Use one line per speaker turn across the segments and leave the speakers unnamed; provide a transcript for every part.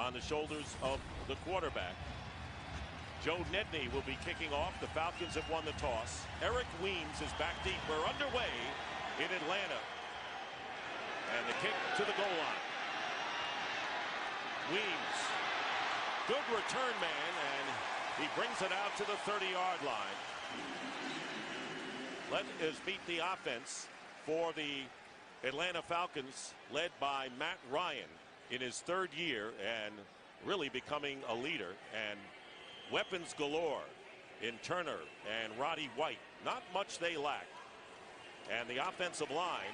on the shoulders of the quarterback. Joe Nedney will be kicking off. The Falcons have won the toss. Eric Weems is back deep. We're underway in Atlanta. And the kick to the goal line. Weems, good return man, and he brings it out to the 30-yard line. Let us meet the offense for the Atlanta Falcons, led by Matt Ryan in his third year and really becoming a leader. And weapons galore in Turner and Roddy White. Not much they lack. And the offensive line,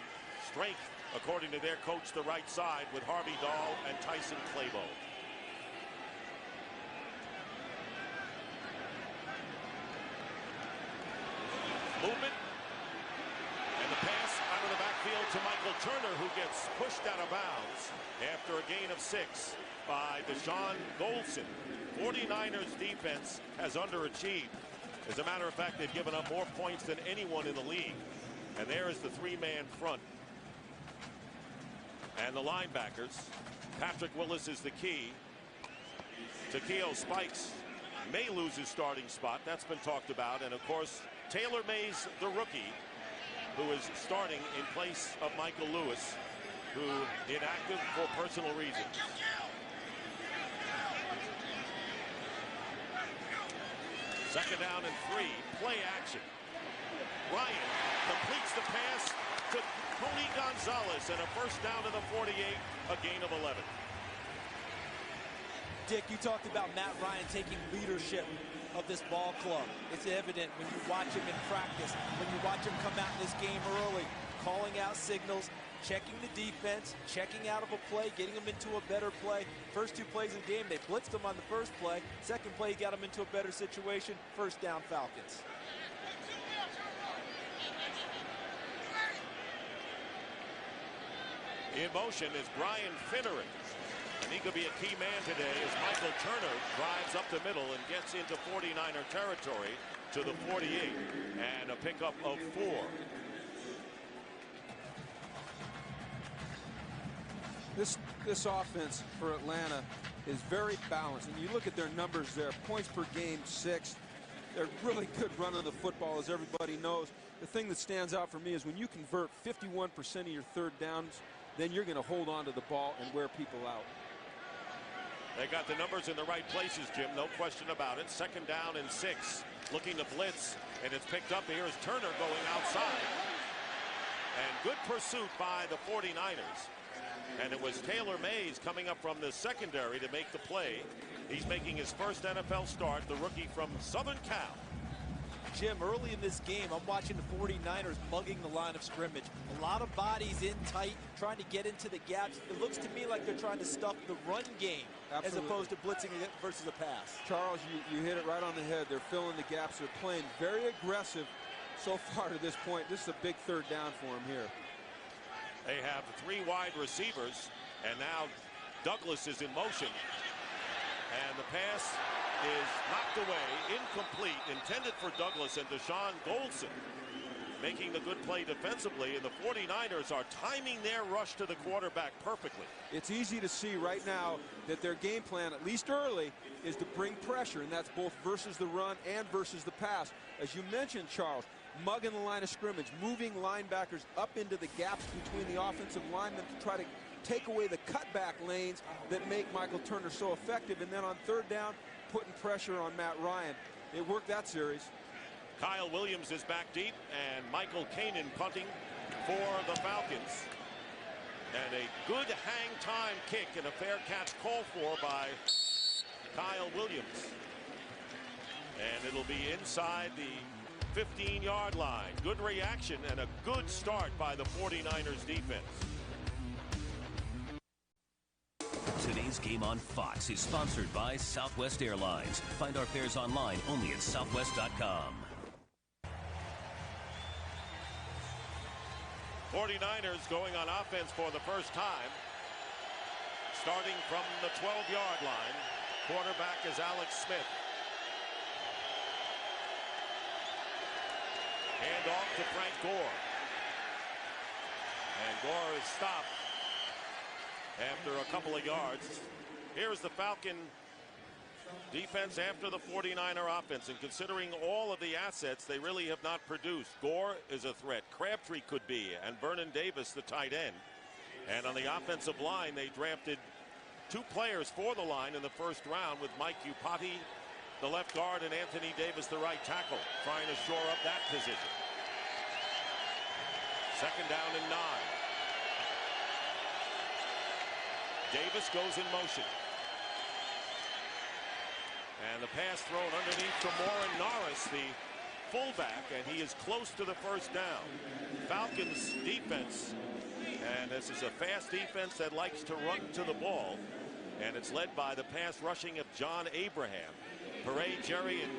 strength, according to their coach, the right side with Harvey Dahl and Tyson Clabo. Movement. And the pass out of the backfield to Michael Turner, who gets pushed out of bounds after a gain of 6 by Deshaun Goldson. 49ers defense has underachieved. As a matter of fact, they've given up more points than anyone in the league. And there is the 3-man front. And the linebackers. Patrick Willis is the key. Takeo Spikes may lose his starting spot. That's been talked about. And of course, Taylor Mays, the rookie, who is starting in place of Michael Lewis, who inactive for personal reasons. Second down and 3. Play action. Ryan completes the pass to Tony Gonzalez, and a first down to the 48, a gain of 11.
Dick, you talked about Matt Ryan taking leadership of this ball club. It's evident when you watch him in practice, when you watch him come out in this game early, calling out signals, checking the defense, checking out of a play, getting him into a better play. First 2 plays in the game, they blitzed him on the first play. Second play, he got him into a better situation. First down, Falcons.
In motion is Brian Finneran. And he could be a key man today as Michael Turner drives up the middle and gets into 49er territory to the 48. And a pickup of 4.
This offense for Atlanta is very balanced. And you look at their numbers there, points per game, 6. They're really good running the football, as everybody knows. The thing that stands out for me is when you convert 51% of your third downs, then you're going to hold on to the ball and wear people out.
They got the numbers in the right places, Jim, no question about it. Second down and 6, looking to blitz, and it's picked up. Here's Turner going outside. And good pursuit by the 49ers. And it was Taylor Mays coming up from the secondary to make the play. He's making his first NFL start, the rookie from Southern Cal.
Jim, early in this game, I'm watching the 49ers mugging the line of scrimmage. A lot of bodies in tight, trying to get into the gaps. It looks to me like they're trying to stuff the run game. Absolutely. As opposed to blitzing versus a pass.
Charles, you hit it right on the head. They're filling the gaps. They're playing very aggressive so far to this point. This is a big third down for them here.
They have 3 wide receivers, and now Douglas is in motion. And the pass is knocked away, incomplete, intended for Douglas, and Deshaun Goldson making the good play defensively, and the 49ers are timing their rush to the quarterback perfectly.
It's easy to see right now that their game plan, at least early, is to bring pressure, and that's both versus the run and versus the pass. As you mentioned, Charles, mugging the line of scrimmage, moving linebackers up into the gaps between the offensive linemen to try to take away the cutback lanes that make Michael Turner so effective, and then on third down, putting pressure on Matt Ryan. It worked that series.
Kyle Williams is back deep, and Michael Kanan punting for the Falcons. And a good hang time kick and a fair catch called for by Kyle Williams. And it'll be inside the 15-yard line. Good reaction and a good start by the 49ers defense.
Today's game on Fox is sponsored by Southwest Airlines. Find our fares online only at southwest.com.
49ers going on offense for the first time. Starting from the 12-yard line. Quarterback is Alex Smith. Hand off to Frank Gore. And Gore is stopped after a couple of yards. Here's the Falcon defense after the 49er offense, and considering all of the assets, they really have not produced. Gore is a threat. Crabtree could be, and Vernon Davis, the tight end. And on the offensive line, they drafted 2 players for the line in the first round, with Mike Upati, the left guard, and Anthony Davis, the right tackle, trying to shore up that position. Second down and 9. Davis goes in motion. And the pass thrown underneath to Warren Norris, the fullback, and he is close to the first down. Falcons defense, and this is a fast defense that likes to run to the ball, and it's led by the pass rushing of John Abraham. Paray, Jerry, and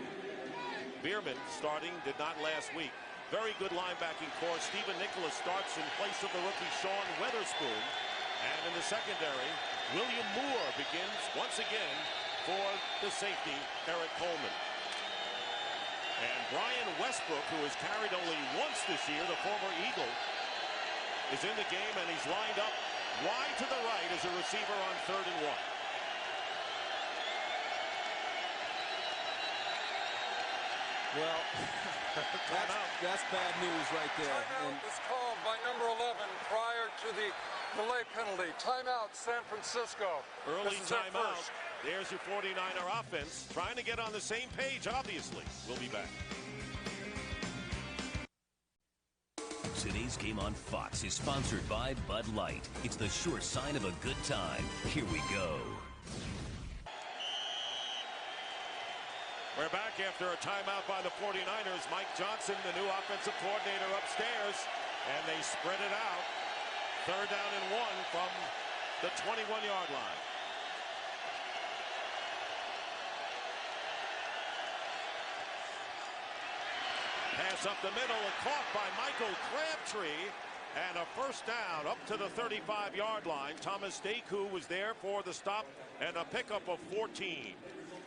Bierman starting, did not last week. Very good linebacking core. Stephen Nicholas starts in place of the rookie Sean Weatherspoon. And in the secondary, William Moore begins once again for the safety, Eric Coleman. And Brian Westbrook, who has carried only once this year, the former Eagle, is in the game, and he's lined up wide to the right as a receiver on 3rd and 1.
Well, that's bad news right there.
Timeout was called by number 11 prior to the delay penalty. Timeout, San Francisco.
Early timeout. There's your 49er offense trying to get on the same page, obviously. We'll be back.
Today's game on Fox is sponsored by Bud Light. It's the sure sign of a good time. Here we go.
We're back after a timeout by the 49ers. Mike Johnson, the new offensive coordinator, upstairs, and they spread it out. 3rd down and 1 from the 21-yard line. Pass up the middle, caught by Michael Crabtree, and a first down up to the 35-yard line. Thomas Daku was there for the stop and a pickup of 14.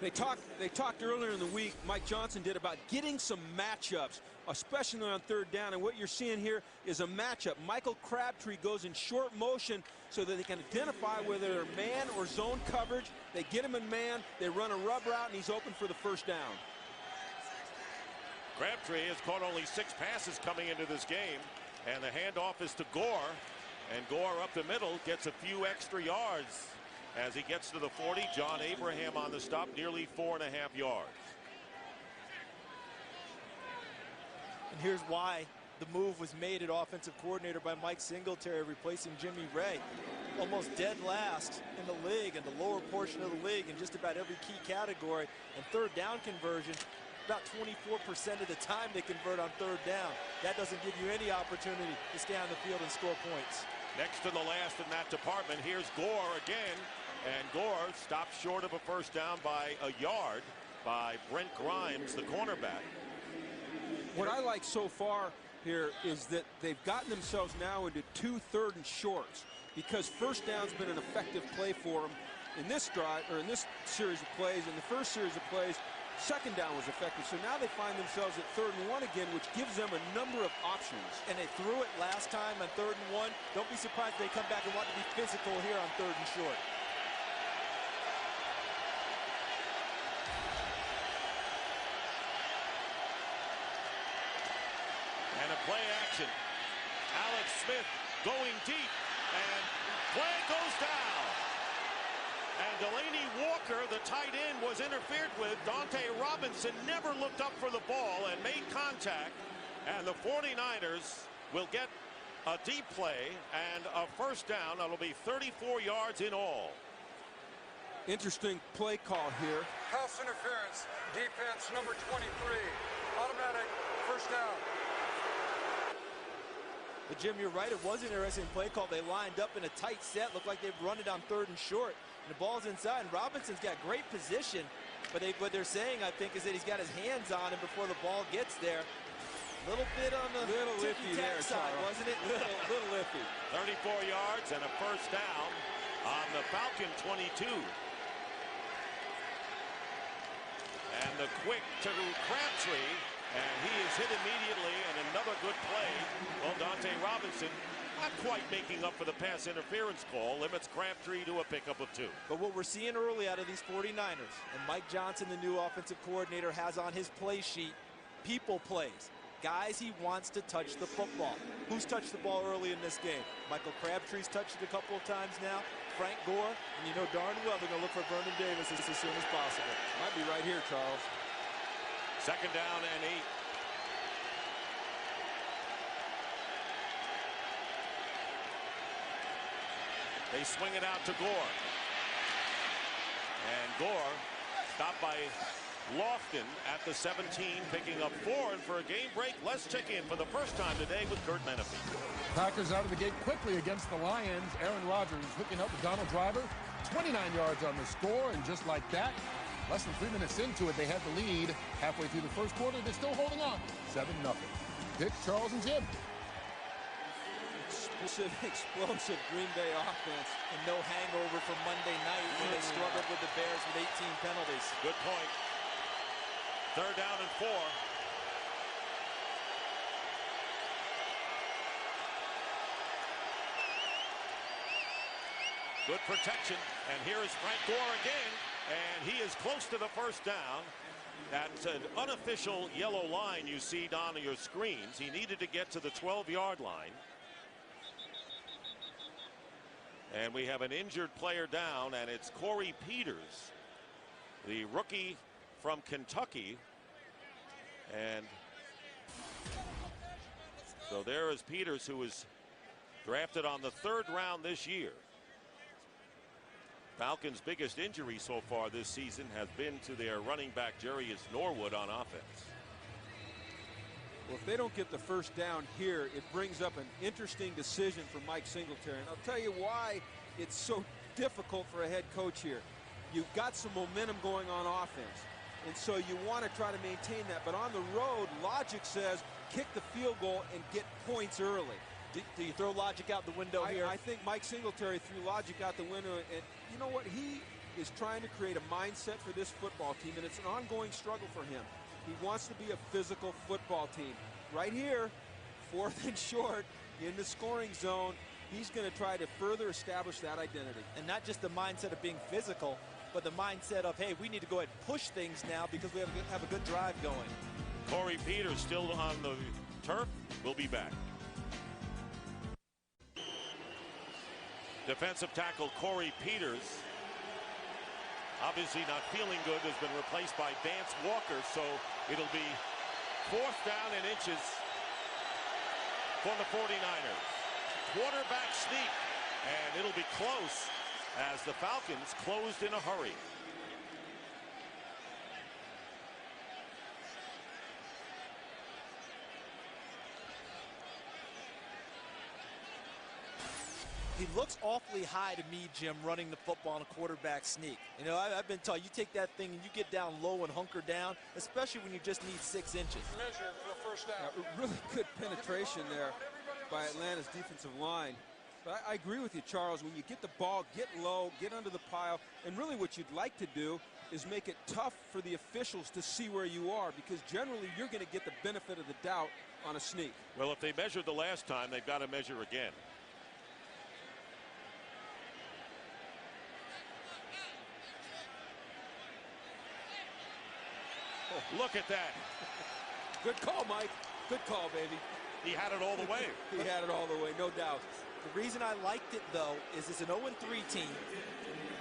They talked earlier in the week, Mike Johnson did, about getting some matchups, especially on 3rd down. And what you're seeing here is a matchup. Michael Crabtree goes in short motion so that they can identify whether they're man or zone coverage. They get him in man, they run a rub route, and he's open for the first down.
Crabtree has caught only 6 passes coming into this game, and the handoff is to Gore, and Gore up the middle gets a few extra yards as he gets to the 40. John Abraham on the stop, nearly 4.5 yards.
And here's why the move was made at offensive coordinator by Mike Singletary, replacing Jimmy Ray. Almost dead last in the league, in the lower portion of the league, in just about every key category. And 3rd down conversion, about 24% of the time they convert on 3rd down. That doesn't give you any opportunity to stay on the field and score points.
Next to the last in that department, here's Gore again. And Gore stopped short of a first down by a yard by Brent Grimes, the cornerback.
What I like so far here is that they've gotten themselves now into 2 3rd and shorts, because first down's been an effective play for them in this drive, or in this series of plays. In the first series of plays, 2nd down was effective. So now they find themselves at 3rd and 1 again, which gives them a number of options.
And they threw it last time on 3rd and 1. Don't be surprised if they come back and want to be physical here on 3rd and short.
And a play action. Alex Smith going deep, and flag goes down. And Delaney Walker, the tight end, was interfered with. Dante Robinson never looked up for the ball and made contact. And the 49ers will get a deep play and a first down. That'll be 34 yards in all.
Interesting play call here.
Pass interference, defense number 23. Automatic first down.
But Jim, you're right, it was an interesting play call. They lined up in a tight set, looked like they'd run it on 3rd and short. And the ball's inside, and Robinson's got great position. But what they're saying, I think, is that he's got his hands on him before the ball gets there. A little bit on the ticky-tack side, wasn't it?
Little iffy.
34 yards and a first down on the Falcon 22. And the quick to Crabtree, and he is hit immediately, and another good play. Well, Dante Robinson not quite making up for the pass interference call, limits Crabtree to a pickup of 2.
But what we're seeing early out of these 49ers, and Mike Johnson, the new offensive coordinator, has on his play sheet, people plays. Guys he wants to touch the football. Who's touched the ball early in this game? Michael Crabtree's touched it a couple of times now. Frank Gore, and you know darn well they're going to look for Vernon Davis as soon as possible.
Might be right here, Charles.
2nd down and 8. They swing it out to Gore. And Gore stopped by Lofton at the 17, picking up 4. And for a game break, let's check in for the first time today with Kurt Menefee.
Packers out of the gate quickly against the Lions. Aaron Rodgers hooking up with Donald Driver. 29 yards on the score, and just like that, less than 3 minutes into it, they had the lead. Halfway through the first quarter, they're still holding on. 7-0. Dick, Charles, and Jim.
Explosive Green Bay offense.
And no hangover from Monday night when they struggled with the Bears with 18 penalties.
Good point. 3rd down and 4. Good protection. And here is Frank Gore again. And he is close to the first down. That's an unofficial yellow line you see on your screens. He needed to get to the 12-yard line. And we have an injured player down, and it's Corey Peters, the rookie from Kentucky. And so there is Peters, who was drafted on the 3rd round this year. Falcons' biggest injury so far this season has been to their running back Jarius Norwood on offense.
Well, if they don't get the first down here, it brings up an interesting decision for Mike Singletary. And I'll tell you why it's so difficult for a head coach here. You've got some momentum going on offense, and so you want to try to maintain that. But on the road, logic says kick the field goal and get points early.
Do you throw logic out the window here?
I think Mike Singletary threw logic out the window, and you know what? He is trying to create a mindset for this football team, and it's an ongoing struggle for him. He wants to be a physical football team. Right here, 4th and short, in the scoring zone, he's going to try to further establish that identity.
And not just the mindset of being physical, but the mindset of, hey, we need to go ahead and push things now because we have a good drive going.
Corey Peters still on the turf. We'll be back. Defensive tackle Corey Peters, obviously not feeling good, has been replaced by Vance Walker, so it'll be 4th down and inches for the 49ers. Quarterback sneak, and it'll be close as the Falcons closed in a hurry.
He looks awfully high to me, Jim, running the football on a quarterback sneak. You know, I've been taught you take that thing and you get down low and hunker down, especially when you just need 6 inches.
Measure for the first down.
Really good penetration there by Atlanta's defensive line. But I agree with you, Charles. When you get the ball, get low, get under the pile, and really what you'd like to do is make it tough for the officials to see where you are, because generally you're going to get the benefit of the doubt on a sneak.
Well, if they measured the last time, they've got to measure again. Look at that.
Good call, Mike. Good call, baby.
He had it all the way.
He had it all the way, no doubt.
The reason I liked it, though, is it's an 0-3 team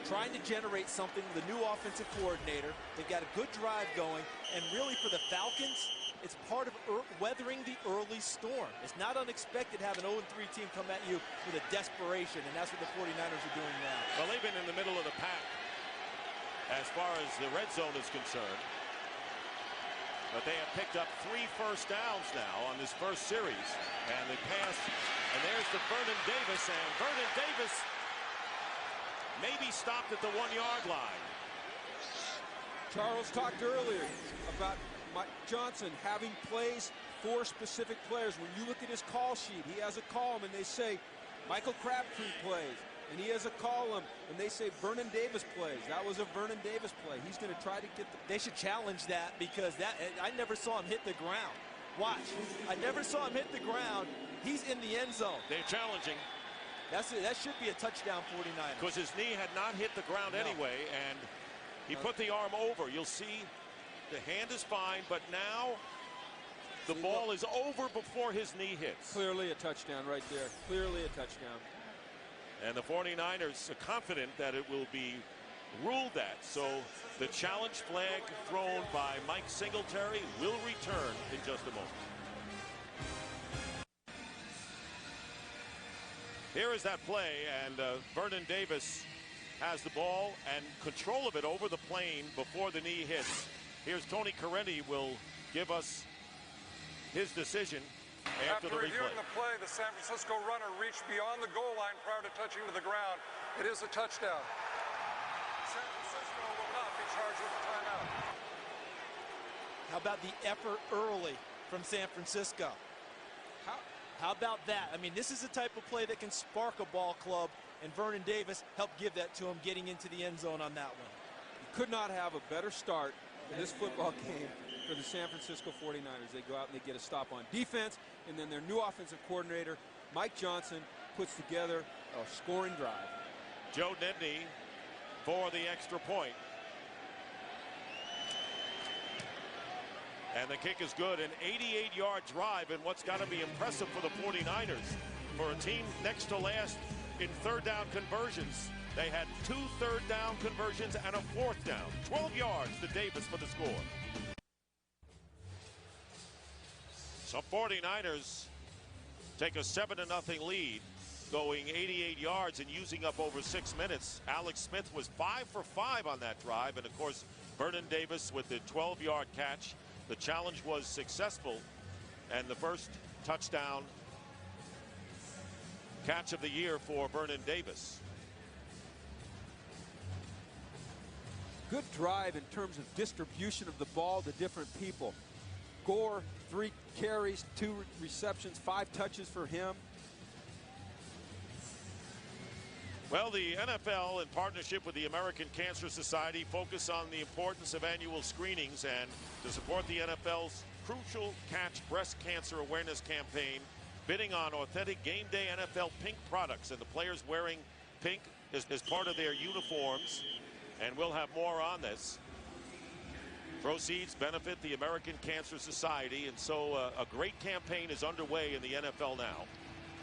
trying to generate something with a new offensive coordinator. They've got a good drive going, and really for the Falcons, it's part of weathering the early storm. It's not unexpected to have an 0-3 team come at you with a desperation, and that's what the 49ers are doing now.
Well, they've been in the middle of the pack as far as the red zone is concerned. But they have picked up 3 first downs now on this first series. And they pass, and there's the Vernon Davis, and Vernon Davis maybe stopped at the 1-yard line.
Charles talked earlier about Mike Johnson having plays for specific players. When you look at his call sheet, he has a column, and they say Michael Crabtree plays. And he has a column, and they say Vernon Davis plays. That was a Vernon Davis play. He's going to try to get the...
They should challenge that, because I never saw him hit the ground. Watch. I never saw him hit the ground, He's in the end zone.
They're challenging.
That's it. That should be a touchdown 49ers.
Because his knee had not hit the ground anyway, and he put the arm over. You'll see the hand is fine, but now the ball is over before his knee hits.
Clearly a touchdown right there. Clearly a touchdown.
And the 49ers are confident that it will be ruled that. So the challenge flag thrown by Mike Singletary will return in just a moment. Here is that play, and Vernon Davis has the ball and control of it over the plane before the knee hits. Here's Tony Correnti will give us his decision after the replay.
Reviewing the play, the San Francisco runner reached beyond the goal line prior to touching to the ground. It is a touchdown. San Francisco will not be charged with a timeout.
How about the effort early from San Francisco? How about that? I mean, this is the type of play that can spark a ball club, and Vernon Davis helped give that to him getting into the end zone on that one.
You could not have a better start in this football game for the San Francisco 49ers. They go out and they get a stop on defense, and then their new offensive coordinator, Mike Johnson, puts together a scoring drive.
Joe Nedney for the extra point. And the kick is good. An 88-yard drive, and what's got to be impressive for the 49ers. For a team next to last in third down conversions, they had 2 third down conversions and a 4th down. 12 yards to Davis for the score. So 49ers take a 7-0 lead, going 88 yards and using up over 6 minutes. Alex Smith was 5 for 5 on that drive, and of course Vernon Davis with the 12-yard catch. The challenge was successful, and the first touchdown catch of the year for Vernon Davis.
Good drive in terms of distribution of the ball to different people. Gore, 3 carries, 2 receptions, 5 touches for him.
Well, the NFL, in partnership with the American Cancer Society, focus on the importance of annual screenings, and to support the NFL's Crucial Catch Breast Cancer Awareness Campaign, bidding on authentic game day NFL pink products, and the players wearing pink is part of their uniforms, and we'll have more on this. Proceeds benefit the American Cancer Society, and so a great campaign is underway in the NFL now.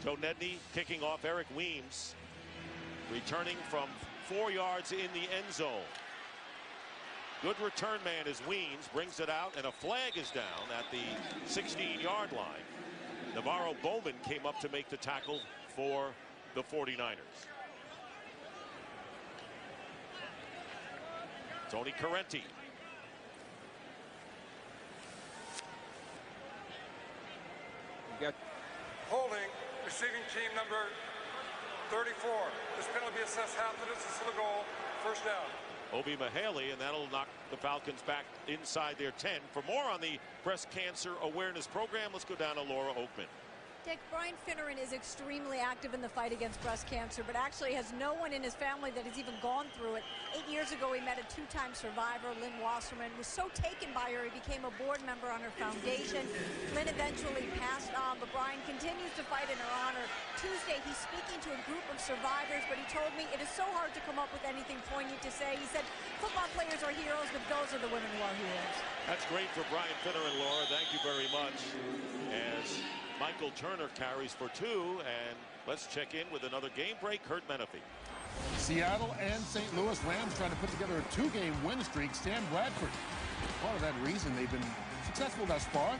Joe Nedney kicking off. Eric Weems returning from 4 yards in the end zone. Good return man as Weems brings it out, and a flag is down at the 16-yard line. Navarro Bowman came up to make the tackle for the 49ers. Tony Correnti.
You got
Holding, receiving team number 34. This penalty be assessed half the distance to the goal. First down.
Obi Mahaley, and that'll knock the Falcons back inside their 10. For more on the breast cancer awareness program, let's go down to Laura Oakman.
Dick, Brian Finneran is extremely active in the fight against breast cancer, but actually has no one in his family that has even gone through it. 8 years ago, he met a 2-time survivor, Lynn Wasserman, was so taken by her, he became a board member on her foundation. Lynn eventually passed on, but Brian continues to fight in her honor. Tuesday, he's speaking to a group of survivors, but he told me it is so hard to come up with anything poignant to say. He said, football players are heroes, but those are the women who are heroes.
That's great for Brian Finneran, Laura. Thank you very much. As Michael Turner carries for 2, and let's check in with another game break. Kurt Menefee.
Seattle and St. Louis Rams trying to put together a 2-game win streak. Sam Bradford, part of that reason they've been successful thus far,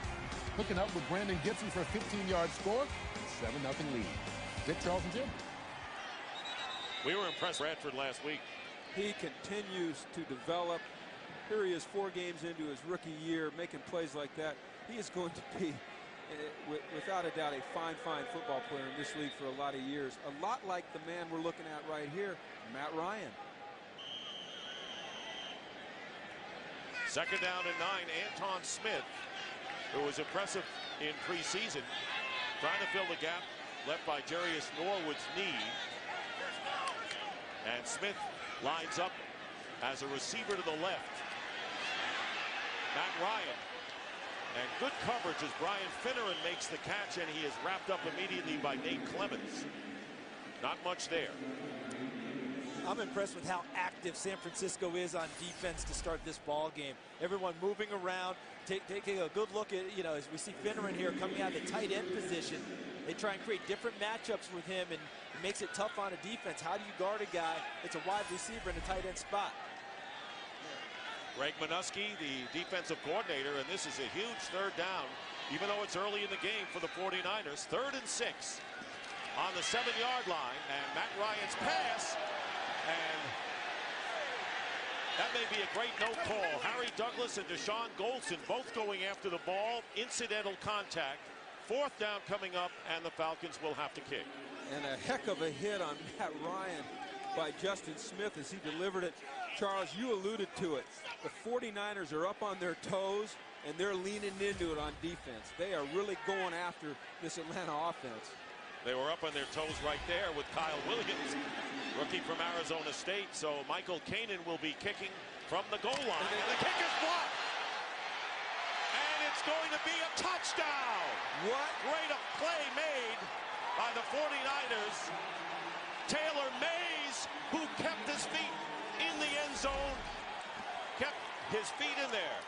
hooking up with Brandon Gibson for a 15-yard score. 7-0 lead. Dick, Charles, and Jim.
We were impressed with Bradford last week.
He continues to develop. Here he is 4 games into his rookie year, making plays like that. He is going to be, without a doubt, a fine football player in this league for a lot of years. A lot like the man we're looking at right here, Matt Ryan.
Second down and 9. Anton Smith, who was impressive in preseason, trying to fill the gap left by Jarius Norwood's knee. And Smith lines up as a receiver to the left. Matt Ryan And good coverage as Brian Finneran makes the catch, and he is wrapped up immediately by Nate Clemens. Not much there.
I'm impressed with how active San Francisco is on defense to start this ball game. Everyone moving around, taking a good look at, as we see Finneran here coming out of the tight end position. They try and create different matchups with him, and it makes it tough on a defense. How do you guard a guy that's a wide receiver in a tight end spot?
Greg Minuski, the defensive coordinator, and this is a huge third down, even though it's early in the game for the 49ers. 3rd and 6 on the 7-yard line, and Matt Ryan's pass, and that may be a great no call. Harry Douglas and Deshaun Goldson both going after the ball. Incidental contact. 4th down coming up, and the Falcons will have to kick.
And a heck of a hit on Matt Ryan by Justin Smith as he delivered it. Charles, you alluded to it. The 49ers are up on their toes, and they're leaning into it on defense. They are really going after this Atlanta offense.
They were up on their toes right there with Kyle Williams, rookie from Arizona State. So Michael Kanan will be kicking from the goal line. And the kick is blocked. And it's going to be a touchdown.
What?
Great play made by the 49ers. Taylor Mays, who kept his feet in the end zone, kept his feet in there.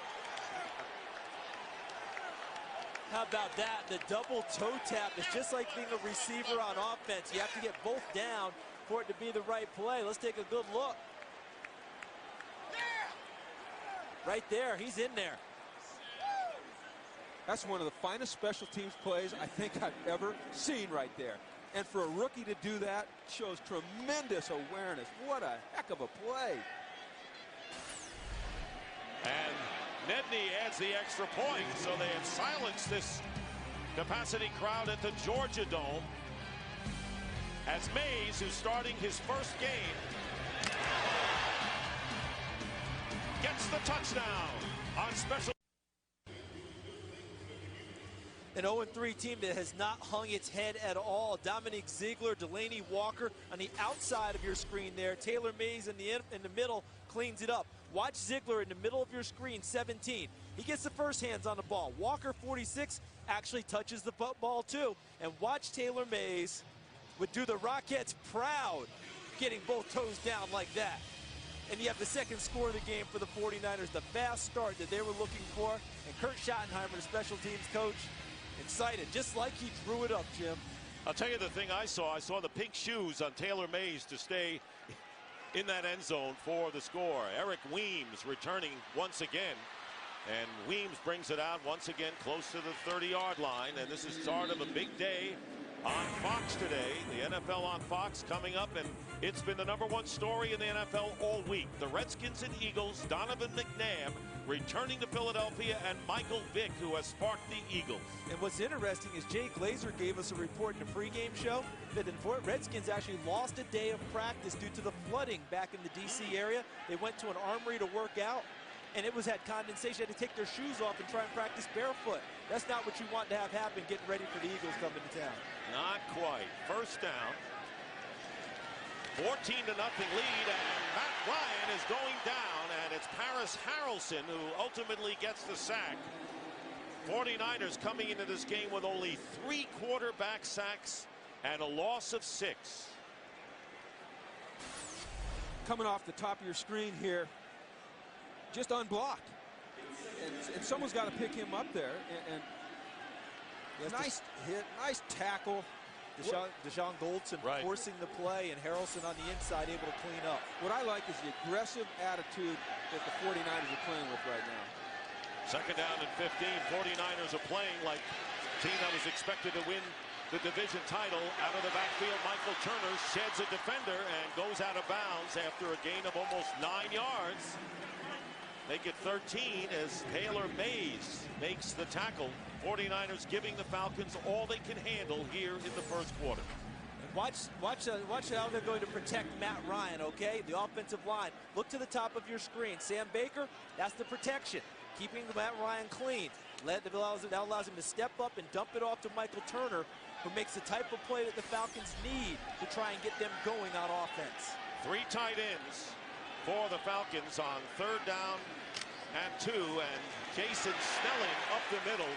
How about that? The double toe tap is just like being a receiver on offense. You have to get both down for it to be the right play. Let's take a good look. Right there, he's in there.
That's one of the finest special teams plays I think I've ever seen right there. And for a rookie to do that shows tremendous awareness. What a heck of a play.
And Nedney adds the extra point, so they have silenced this capacity crowd at the Georgia Dome as Mays, who's starting his first game, gets the touchdown on special.
An 0-3 team that has not hung its head at all. Dominique Ziegler, Delaney Walker on the outside of your screen there. Taylor Mays in the middle cleans it up. Watch Ziegler in the middle of your screen, 17. He gets the first hands on the ball. Walker, 46, actually touches the ball too. And watch Taylor Mays would do the Rockettes proud, getting both toes down like that. And you have the second score of the game for the 49ers, the fast start that they were looking for. And Kurt Schottenheimer, the special teams coach, excited, just like he drew it up, Jim.
I'll tell you the thing I saw the pink shoes on Taylor Mays to stay in that end zone for the score. Eric Weems returning once again, and Weems brings it out once again close to the 30-yard line, and this is start of a big day on Fox today. The NFL on Fox coming up, and it's been the #1 story in the NFL all week. The Redskins and Eagles, Donovan McNabb returning to Philadelphia, and Michael Vick, who has sparked the Eagles.
And what's interesting is Jay Glazer gave us a report in the pregame show that the Redskins actually lost a day of practice due to the flooding back in the D.C. area. They went to an armory to work out, and it had condensation. They had to take their shoes off and try and practice barefoot. That's not what you want to have happen getting ready for the Eagles coming to town.
Not quite. First down. 14-0 lead, and Matt Ryan is going down, and it's Paris Harrelson who ultimately gets the sack. 49ers coming into this game with only 3 quarterback sacks and a loss of 6.
Coming off the top of your screen here, just unblocked. And someone's got to pick him up there. And nice hit, nice tackle.
Deshaun Goldson forcing the play, and Harrelson on the inside able to clean up.
What I like is the aggressive attitude that the 49ers are playing with right now.
Second down and 15. 49ers are playing like a team that was expected to win the division title. Out of the backfield, Michael Turner sheds a defender and goes out of bounds after a gain of almost 9 yards. Make it 13 as Taylor Mays makes the tackle. 49ers giving the Falcons all they can handle here in the first quarter.
And watch how they're going to protect Matt Ryan, okay? The offensive line. Look to the top of your screen. Sam Baker, that's the protection. Keeping Matt Ryan clean. That allows him to step up and dump it off to Michael Turner, who makes the type of play that the Falcons need to try and get them going on offense.
3 tight ends for the Falcons on 3rd down and 2, and Jason Snelling up the middle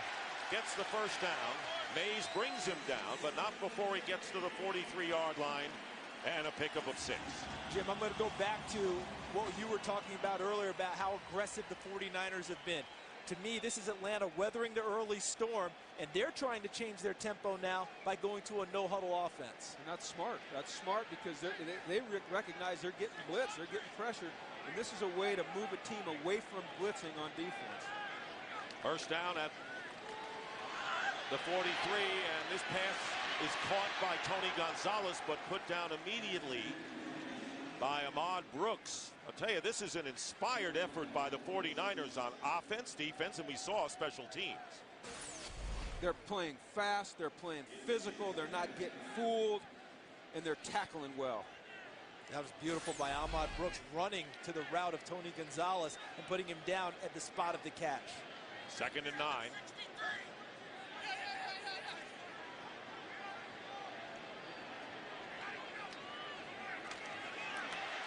gets the first down. Mays brings him down, but not before he gets to the 43-yard line, and a pickup of 6.
Jim, I'm going to go back to what you were talking about earlier about how aggressive the 49ers have been. To me, this is Atlanta weathering the early storm, and they're trying to change their tempo now by going to a no-huddle offense.
And that's smart. That's smart because they recognize they're getting blitzed, they're getting pressured, and this is a way to move a team away from blitzing on defense.
First down at the 43, and this pass is caught by Tony Gonzalez, but put down immediately by Ahmad Brooks. I'll tell you, this is an inspired effort by the 49ers on offense, defense, and we saw special teams.
They're playing fast, they're playing physical, they're not getting fooled, and they're tackling well.
That was beautiful by Ahmad Brooks, running to the route of Tony Gonzalez and putting him down at the spot of the catch.
2nd and 9.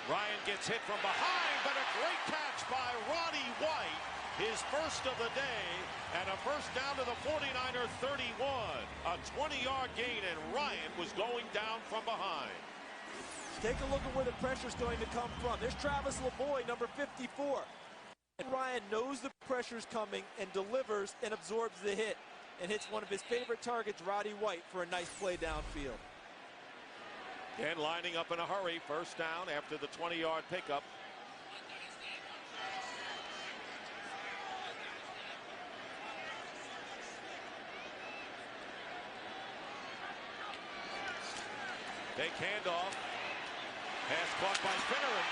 Ryan gets hit from behind, but a great catch by Roddy White. His first of the day, and a first down to the 49er 31. A 20-yard gain, and Ryan was going down from behind.
Take a look at where the pressure's going to come from. There's Travis LeBoy, number 54. And Ryan knows the pressure's coming and delivers and absorbs the hit and hits one of his favorite targets, Roddy White, for a nice play downfield.
And lining up in a hurry, first down after the 20-yard pickup. Take handoff. Pass caught by Finneran.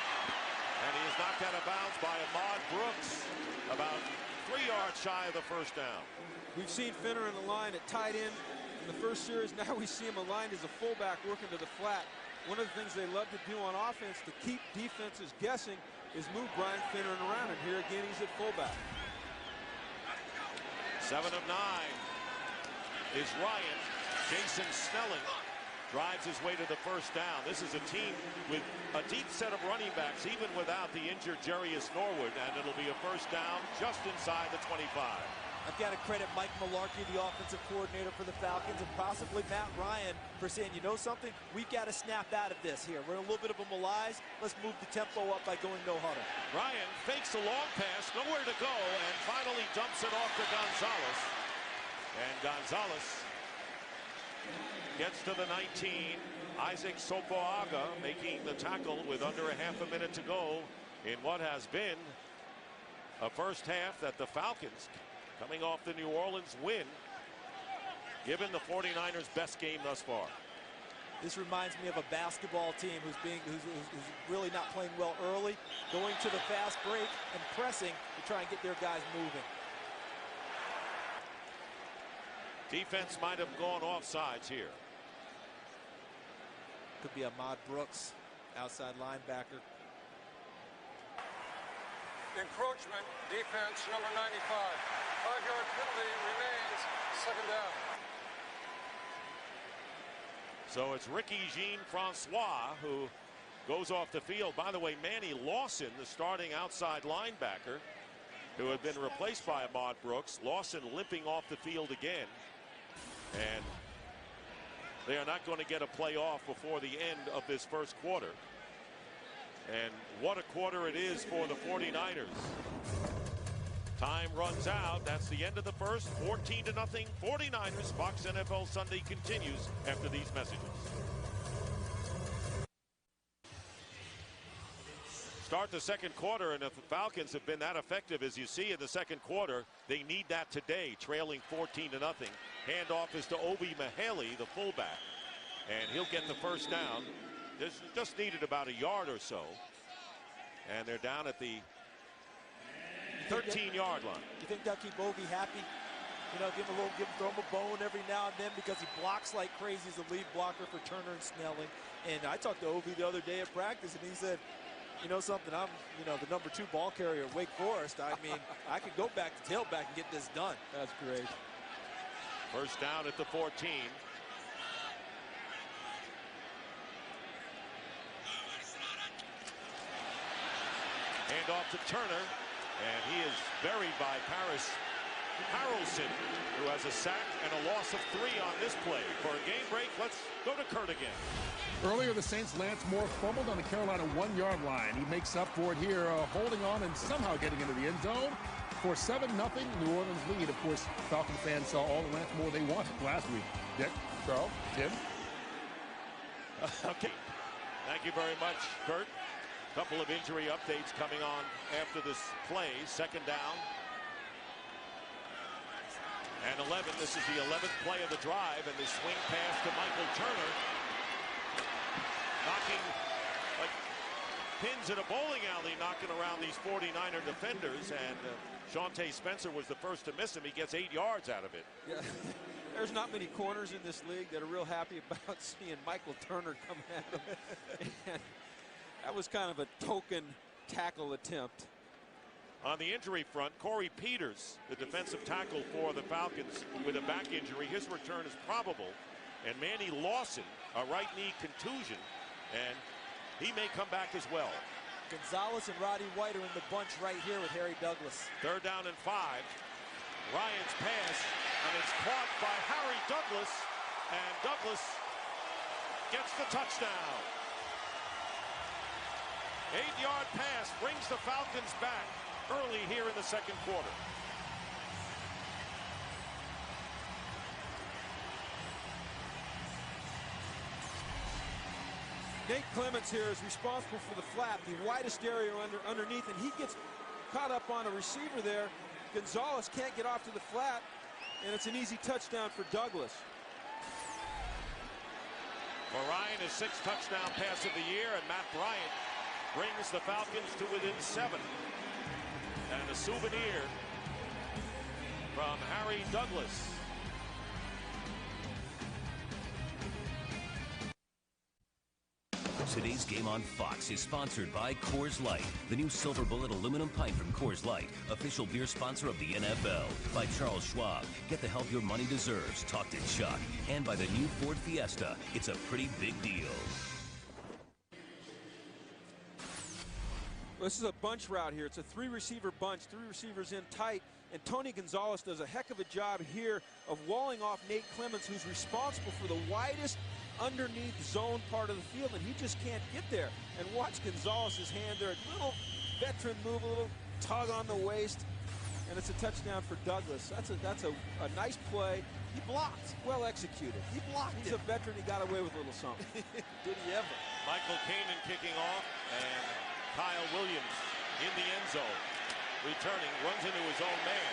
And he is knocked out of bounds by Ahmad Brooks. About 3 yards shy of the first down.
We've seen Finneran in the line at tight end in the first series. Now we see him aligned as a fullback working to the flat. One of the things they love to do on offense to keep defenses guessing is move Brian Finneran around. And here again, he's at fullback.
7 of 9 is Ryan. Jason Snelling drives his way to the first down. This is a team with a deep set of running backs, even without the injured Jarius Norwood, and it'll be a first down just inside the 25.
I've got to credit Mike Mularkey, the offensive coordinator for the Falcons, and possibly Matt Ryan for saying, you know something, we've got to snap out of this here. We're in a little bit of a malaise. Let's move the tempo up by going no huddle.
Ryan fakes a long pass, nowhere to go, and finally dumps it off to Gonzalez. And Gonzalez gets to the 19. Isaac Sopoaga making the tackle with under a half a minute to go in what has been a first half that the Falcons, coming off the New Orleans win, given the 49ers' best game thus far.
This reminds me of a basketball team who's really not playing well early, going to the fast break and pressing to try and get their guys moving.
Defense might have gone off sides here.
Could be Ahmad Brooks, outside linebacker.
Encroachment, defense, number 95. 5-yard penalty remains, 2nd down.
So it's Ricky Jean-Francois who goes off the field. By the way, Manny Lawson, the starting outside linebacker, who had been replaced by Ahmad Brooks. Lawson limping off the field again. And they are not going to get a play off before the end of this first quarter. And what a quarter it is for the 49ers. Time runs out. That's the end of the first. 14-0 49ers. Fox NFL Sunday continues after these messages. Start the second quarter, and if the Falcons have been that effective as you see in the second quarter, they need that today, trailing 14-0. Handoff is to Obi Mahaley, the fullback, and he'll get the first down. There's just needed about a yard or so, and they're down at the 13-yard line.
You think they'll keep Obi happy? You know, throw him a bone every now and then because he blocks like crazy. He's the lead blocker for Turner and Snelling. And I talked to Obi the other day at practice, and he said, you know something, I'm, the number 2 ball carrier at Wake Forest. I mean, I could go back to tailback and get this done.
That's great.
First down at the 14. Hand off to Turner, And he is buried by Paris Harrelson, who has a sack and a loss of 3 on this play. For a game break, let's go to Kurt again.
Earlier, the Saints' Lance Moore fumbled on the Carolina 1-yard line. He makes up for it here, holding on and somehow getting into the end zone for 7-0 New Orleans lead. Of course, Falcon fans saw all the Lance Moore they wanted last week. Dick, Charles, Tim.
Okay. Thank you very much, Kurt. Couple of injury updates coming on after this play. Second down and 11. This is the 11th play of the drive, and the swing pass to Michael Turner, knocking like pins in a bowling alley, knocking around these 49er defenders. And Shawntae Spencer was the first to miss him. He gets 8 yards out of it.
Yeah. There's not many corners in this league that are real happy about seeing Michael Turner come at him. And that was kind of a token tackle attempt.
On the injury front, Corey Peters, the defensive tackle for the Falcons, with a back injury. His return is probable. And Manny Lawson, a right knee contusion, and he may come back as well.
Gonzalez and Roddy White are in the bunch right here with Harry Douglas.
Third down and 5. Ryan's pass, and it's caught by Harry Douglas, and Douglas gets the touchdown. 8-yard pass brings the Falcons back early here in the second quarter.
Nate Clements here is responsible for the flat, the widest area underneath, and he gets caught up on a receiver there. Gonzalez can't get off to the flat, and it's an easy touchdown for Douglas.
For Ryan, his 6th touchdown pass of the year, and Matt Bryant brings the Falcons to within 7. And a souvenir from Harry Douglas.
Today's game on Fox is sponsored by Coors Light, the new Silver Bullet aluminum pint from Coors Light, official beer sponsor of the NFL. By Charles Schwab, get the help your money deserves. Talk to Chuck. And by the new Ford Fiesta, it's a pretty big deal.
This is a bunch route here. It's a 3-receiver bunch, 3 receivers in tight, and Tony Gonzalez does a heck of a job here of walling off Nate Clements, who's responsible for the widest underneath zone part of the field, and he just can't get there. And watch Gonzalez's hand there, a little veteran move, a little tug on the waist, and it's a touchdown for Douglas. That's a nice play.
He blocked.
Well executed.
He blocked.
He's a veteran. He got away with a little something.
Did he ever?
Michael Kanan kicking off, and Kyle Williams in the end zone. Returning, runs into his own man,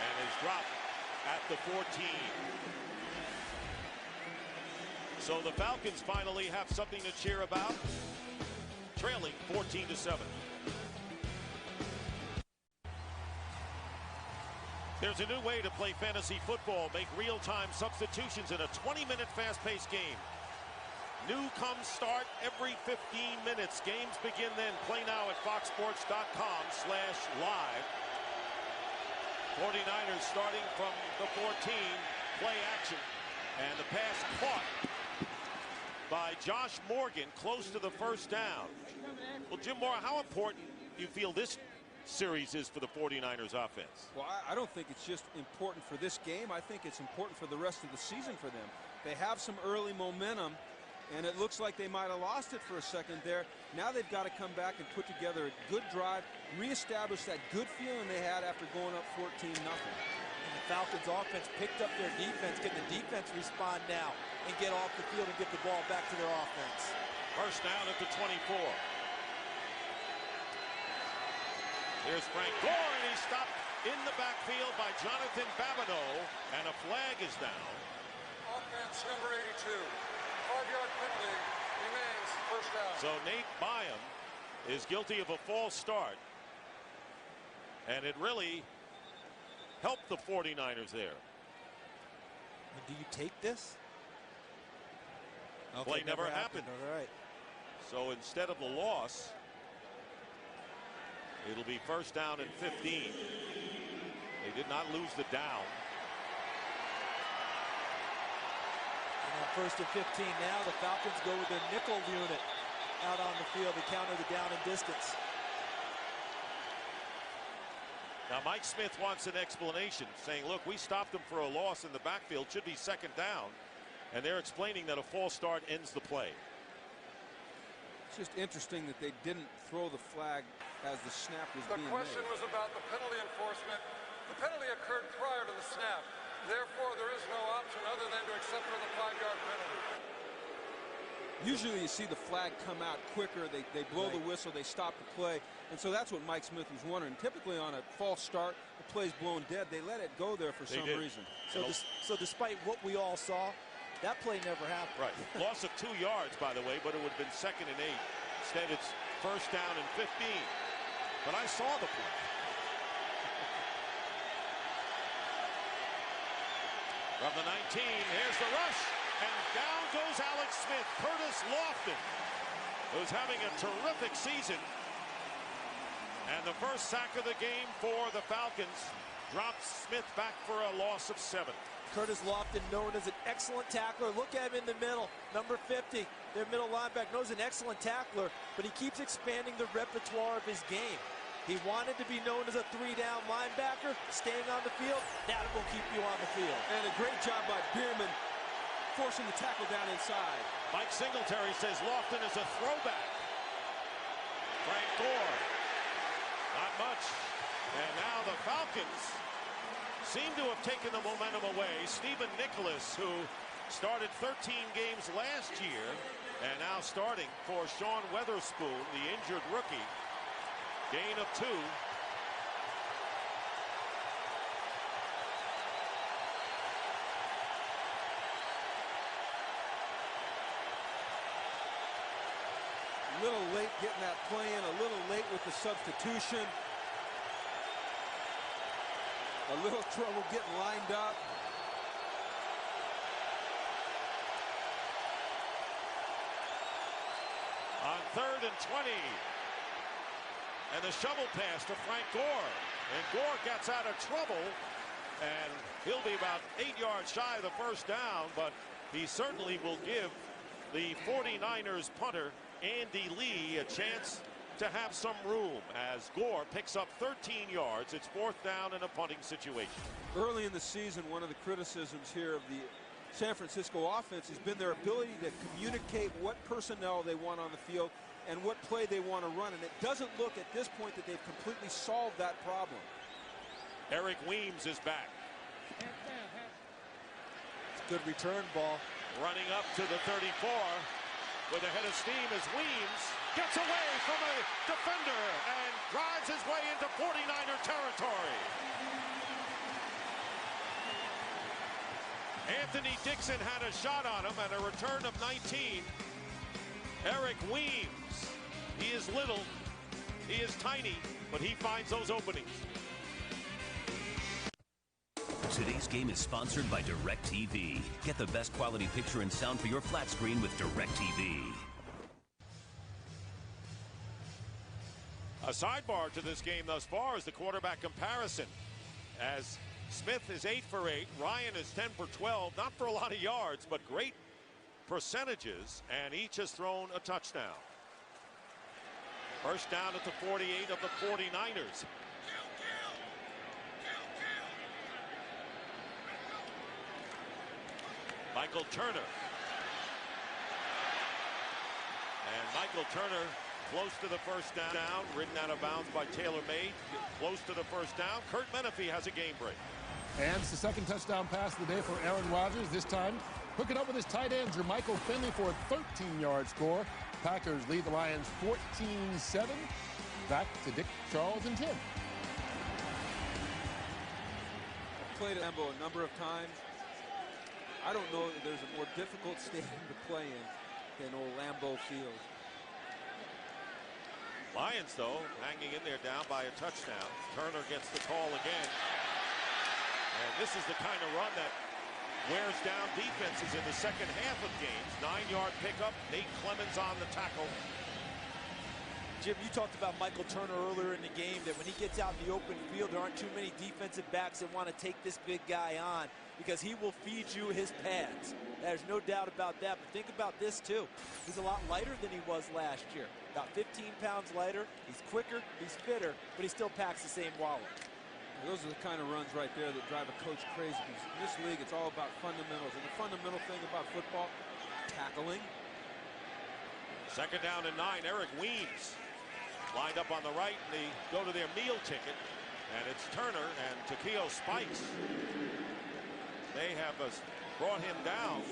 and is dropped at the 14. So the Falcons finally have something to cheer about, trailing 14-7. There's a new way to play fantasy football. Make real-time substitutions in a 20-minute fast-paced game. New comes start every 15 minutes. Games begin then. Play now at foxsports.com/live. 49ers starting from the 14. Play action. And the pass caught by Josh Morgan close to the first down. Well, Jim Moore, how important do you feel this series is for the 49ers offense?
Well, I don't think it's just important for this game. I think it's important for the rest of the season for them. They have some early momentum, and it looks like they might have lost it for a second there. Now they've got to come back and put together a good drive, reestablish that good feeling they had after going up 14-0.
And the Falcons offense picked up their defense. Can the defense respond now and get off the field and get the ball back to their offense?
First down at the 24. Here's Frank Gore, and he's stopped in the backfield by Jonathan Babineau, and a flag is down.
Offense number 82. 5-yard penalty remains first down.
So Nate Byam is guilty of a false start, and it really helped the 49ers there.
And do you take this? Okay,
Play never happened.
All right.
So instead of the loss, it'll be first down and 15. They did not lose the down.
And on first and 15 now, the Falcons go with their nickel unit out on the field to counter the down and distance.
Now Mike Smith wants an explanation, saying, look, we stopped them for a loss in the backfield, should be second down, and they're explaining that a false start ends the play.
It's just interesting that they didn't throw the flag as the snap was being made.
The question was about the penalty enforcement. The penalty occurred prior to the snap. Therefore, there is no option other than to accept it as a 5-yard penalty.
Usually you see the flag come out quicker. They blow the whistle, they stop the play. And so that's what Mike Smith was wondering. Typically on a false start, the play's blown dead. They let it go there for some reason.
So despite what we all saw, that play never happened.
Right. Loss of 2 yards, by the way, but it would have been 2nd and 8. Instead, it's 1st down and 15. But I saw the play. From the 19, here's the rush. And down goes Alex Smith. Curtis Lofton, who's having a terrific season. And the first sack of the game for the Falcons drops Smith back for a loss of 7.
Curtis Lofton, known as an excellent tackler. Look at him in the middle, number 50. Their middle linebacker, knows an excellent tackler, but he keeps expanding the repertoire of his game. He wanted to be known as a 3-down linebacker, staying on the field. That will keep you on the field.
And a great job by Bierman, forcing the tackle down inside.
Mike Singletary says Lofton is a throwback. Frank Gore, not much. And now the Falcons seem to have taken the momentum away. Stephen Nicholas, who started 13 games last year, and now starting for Sean Weatherspoon, the injured rookie. Gain of 2.
A little late getting that play in, a little late with the substitution. A little trouble getting lined up.
On 3rd and 20. And the shovel pass to Frank Gore. And Gore gets out of trouble. And he'll be about 8 yards shy of the first down, but he certainly will give the 49ers punter, Andy Lee, a chance to have some room as Gore picks up 13 yards. It's 4th down in a punting situation.
Early in the season, one of the criticisms here of the San Francisco offense has been their ability to communicate what personnel they want on the field and what play they want to run. And it doesn't look at this point that they've completely solved that problem.
Eric Weems is back.
Good return ball.
Running up to the 34 with a head of steam as Weems gets away from a defender and drives his way into 49er territory. Anthony Dixon had a shot on him and a return of 19. Eric Weems, he is little, he is tiny, but he finds those openings.
Today's game is sponsored by DirecTV. Get the best quality picture and sound for your flat screen with DirecTV.
A sidebar to this game thus far is the quarterback comparison, as Smith is 8 for 8, Ryan is 10 for 12, not for a lot of yards, but great percentages, and each has thrown a touchdown. First down at the 48 of the 49ers. Michael Turner. And Michael Turner close to the first down, ridden out of bounds by Taylor May, close to the first down. Kurt Menefee has a game break.
And it's the second touchdown pass of the day for Aaron Rodgers. This time, hooking up with his tight end, Jermichael Finley, for a 13-yard score. Packers lead the Lions 14-7. Back to Dick, Charles, and Tim.
Played at Lambeau a number of times. I don't know that there's a more difficult stadium to play in than old Lambeau Field.
Lions, though, hanging in there down by a touchdown. Turner gets the call again. And this is the kind of run that wears down defenses in the second half of games. 9-yard pickup. Nate Clemens on the tackle.
Jim, you talked about Michael Turner earlier in the game, that when he gets out in the open field, there aren't too many defensive backs that want to take this big guy on, because he will feed you his pads. There's no doubt about that. But think about this, too. He's a lot lighter than he was last year. About 15 pounds lighter. He's quicker, he's fitter, but he still packs the same wallet.
Those are the kind of runs right there that drive a coach crazy. Because in this league, it's all about fundamentals. And the fundamental thing about football, tackling.
Second down and 9. Eric Weems lined up on the right, and they go to their meal ticket. And it's Turner and Takeo Spikes. They have brought him down.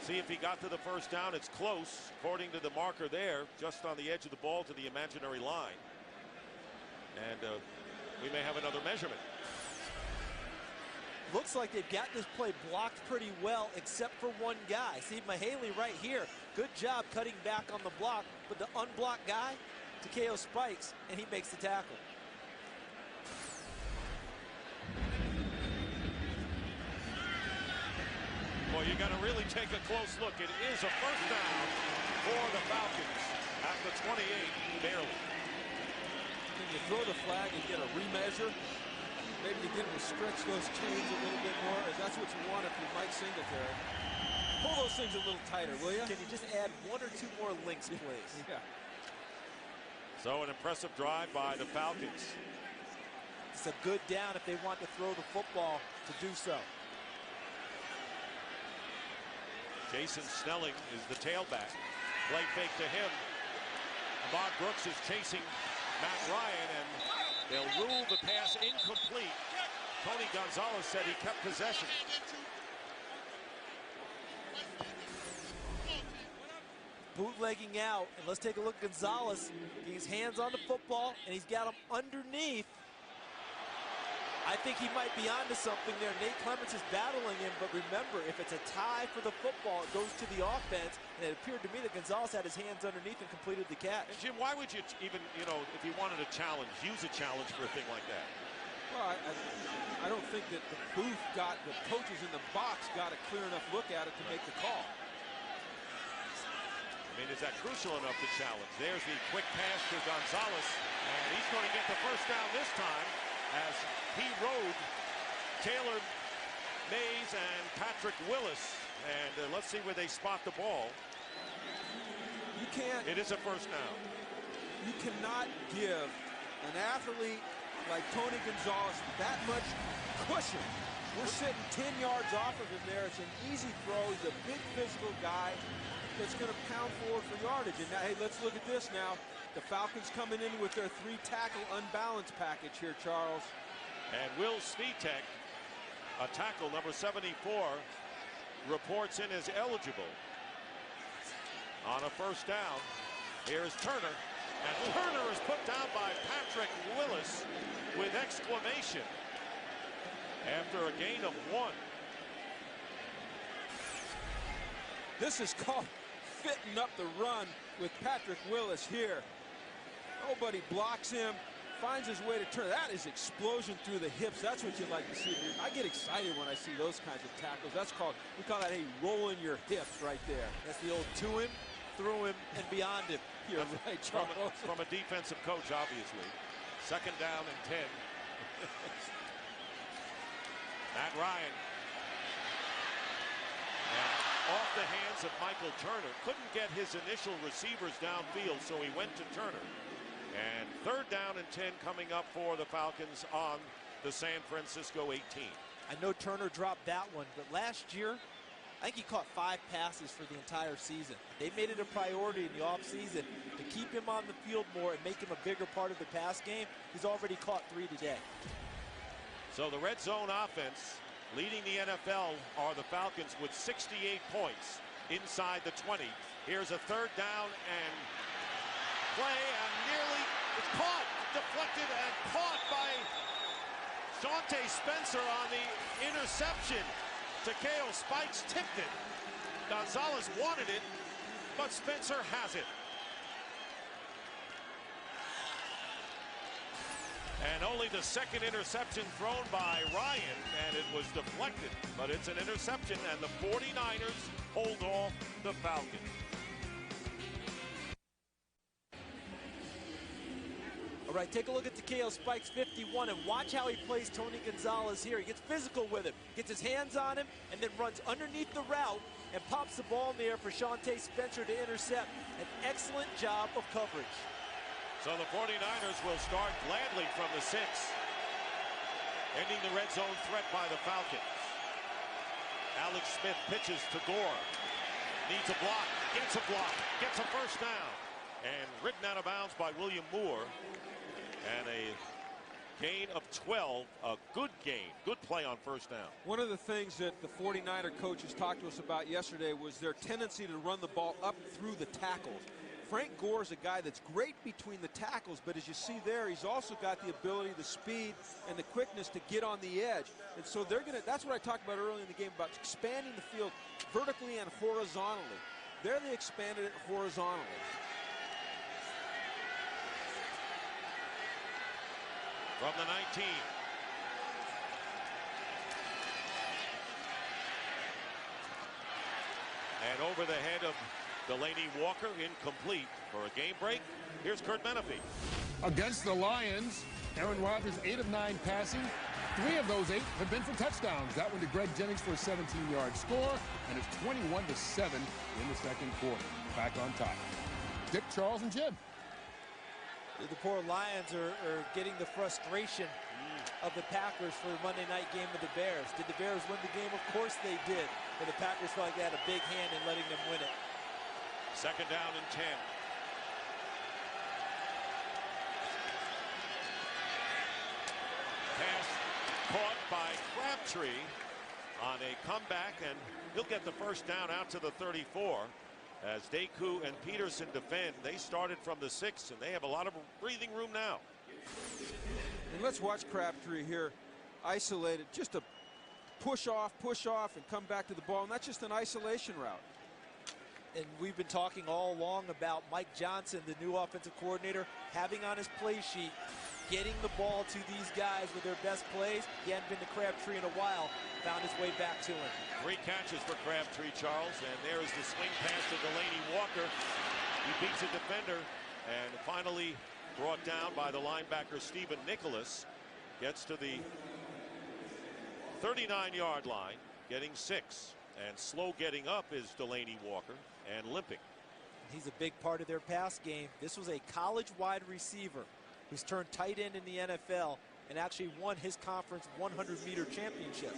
See if he got to the first down. It's close, according to the marker there, just on the edge of the ball to the imaginary line. And we may have another measurement.
Looks like they've got this play blocked pretty well, except for one guy. See, Mahaley right here. Good job cutting back on the block, but the unblocked guy, Takeo Spikes, and he makes the tackle.
Well, you got to really take a close look. It is a first down for the Falcons at the 28, barely.
Can you throw the flag and get a remeasure? Maybe you can stretch those chains a little bit more. That's what you want if you're Mike Singletary. Pull those things a little tighter, will you?
Can you just add 1 or 2 more links, please?
Yeah.
So an impressive drive by the Falcons.
It's a good down if they want to throw the football to do so.
Jason Snelling is the tailback. Play fake to him. Ahmad Brooks is chasing Matt Ryan, and they'll rule the pass incomplete. Tony Gonzalez said he kept possession.
Bootlegging out, and let's take a look at Gonzalez. He's hands on the football, and he's got him underneath. I think he might be onto something there. Nate Clements is battling him, but remember, if it's a tie for the football, it goes to the offense, and it appeared to me that Gonzalez had his hands underneath and completed the catch.
And Jim, why would you even, if you wanted a challenge, use a challenge for a thing like that?
Well, I don't think that the coaches in the box got a clear enough look at it to make the call.
I mean, is that crucial enough to challenge? There's the quick pass to Gonzalez, and he's going to get the first down this time as he rode Taylor Mays and Patrick Willis. And let's see where they spot the ball.
You can't.
It is a first down.
You cannot give an athlete like Tony Gonzalez that much cushion. We're sitting 10 yards off of him there. It's an easy throw. He's a big physical guy that's going to pound forward for yardage. And now, hey, let's look at this now. The Falcons coming in with their 3-tackle unbalanced package here, Charles.
And Will Svitek, a tackle, number 74, reports in as eligible on a first down. Here's Turner, and Turner is put down by Patrick Willis with exclamation after a gain of 1.
This is called fitting up the run with Patrick Willis here. Nobody blocks him. Finds his way to turn. That is explosion through the hips. That's what you like to see. I get excited when I see those kinds of tackles. That's called, we call that, hey, rolling your hips right there.
That's the old to him, through him, and beyond him.
You're right, Charles.
From a defensive coach, obviously. Second down and 10. Matt Ryan. And off the hands of Michael Turner. Couldn't get his initial receivers downfield, so he went to Turner. And third down and 10 coming up for the Falcons on the San Francisco 18.
I know Turner dropped that one, but last year, I think he caught 5 passes for the entire season. They made it a priority in the offseason to keep him on the field more and make him a bigger part of the pass game. He's already caught 3 today.
So the red zone offense leading the NFL are the Falcons with 68 points inside the 20. Here's a third down and play, and nearly it's caught, deflected and caught by Shawnte Spencer on the interception. Takeo Spikes tipped it. Gonzalez wanted it, but Spencer has it. And only the second interception thrown by Ryan, and it was deflected, but it's an interception, and the 49ers hold off the Falcons.
All right, take a look at Takeo Spikes 51 and watch how he plays Tony Gonzalez here. He gets physical with him, gets his hands on him, and then runs underneath the route and pops the ball in the air for Shawnte Spencer to intercept. An excellent job of coverage.
So the 49ers will start gladly from the 6. Ending the red zone threat by the Falcons. Alex Smith pitches to Gore. Needs a block. Gets a block. Gets a first down. And ridden out of bounds by William Moore. And a gain of 12. A good gain. Good play on first down.
One of the things that the 49er coaches talked to us about yesterday was their tendency to run the ball up through the tackles. Frank Gore is a guy that's great between the tackles, but as you see there, he's also got the ability, the speed, and the quickness to get on the edge. And so that's what I talked about earlier in the game, about expanding the field vertically and horizontally. There they expanded it horizontally.
From the 19. And over the head of Delaney Walker, incomplete for a game break. Here's Kurt Menefee.
Against the Lions, Aaron Rodgers 8 of 9 passing. 3 of those 8 have been for touchdowns. That one to Greg Jennings for a 17-yard score, and it's 21-7 in the second quarter. Back on top. Dick, Charles, and Jim.
The poor Lions are getting the frustration of the Packers for the Monday night game with the Bears. Did the Bears win the game? Of course they did. But the Packers felt like they had a big hand in letting them win it.
Second down and 10. Pass caught by Crabtree on a comeback, and he'll get the first down out to the 34. As Deku and Peterson defend, they started from the 6, and they have a lot of breathing room now.
And let's watch Crabtree here, isolated, just a push off, and come back to the ball, and that's just an isolation route.
And we've been talking all along about Mike Johnson, the new offensive coordinator, having on his play sheet, getting the ball to these guys with their best plays. He hadn't been to Crabtree in a while, found his way back to him.
3 catches for Crabtree, Charles, and there is the swing pass to Delaney Walker. He beats a defender and finally brought down by the linebacker Stephen Nicholas. Gets to the 39-yard line, getting 6. And slow getting up is Delaney Walker, and limping.
He's a big part of their pass game. This was a college wide receiver who's turned tight end in the NFL and actually won his conference 100-meter championship.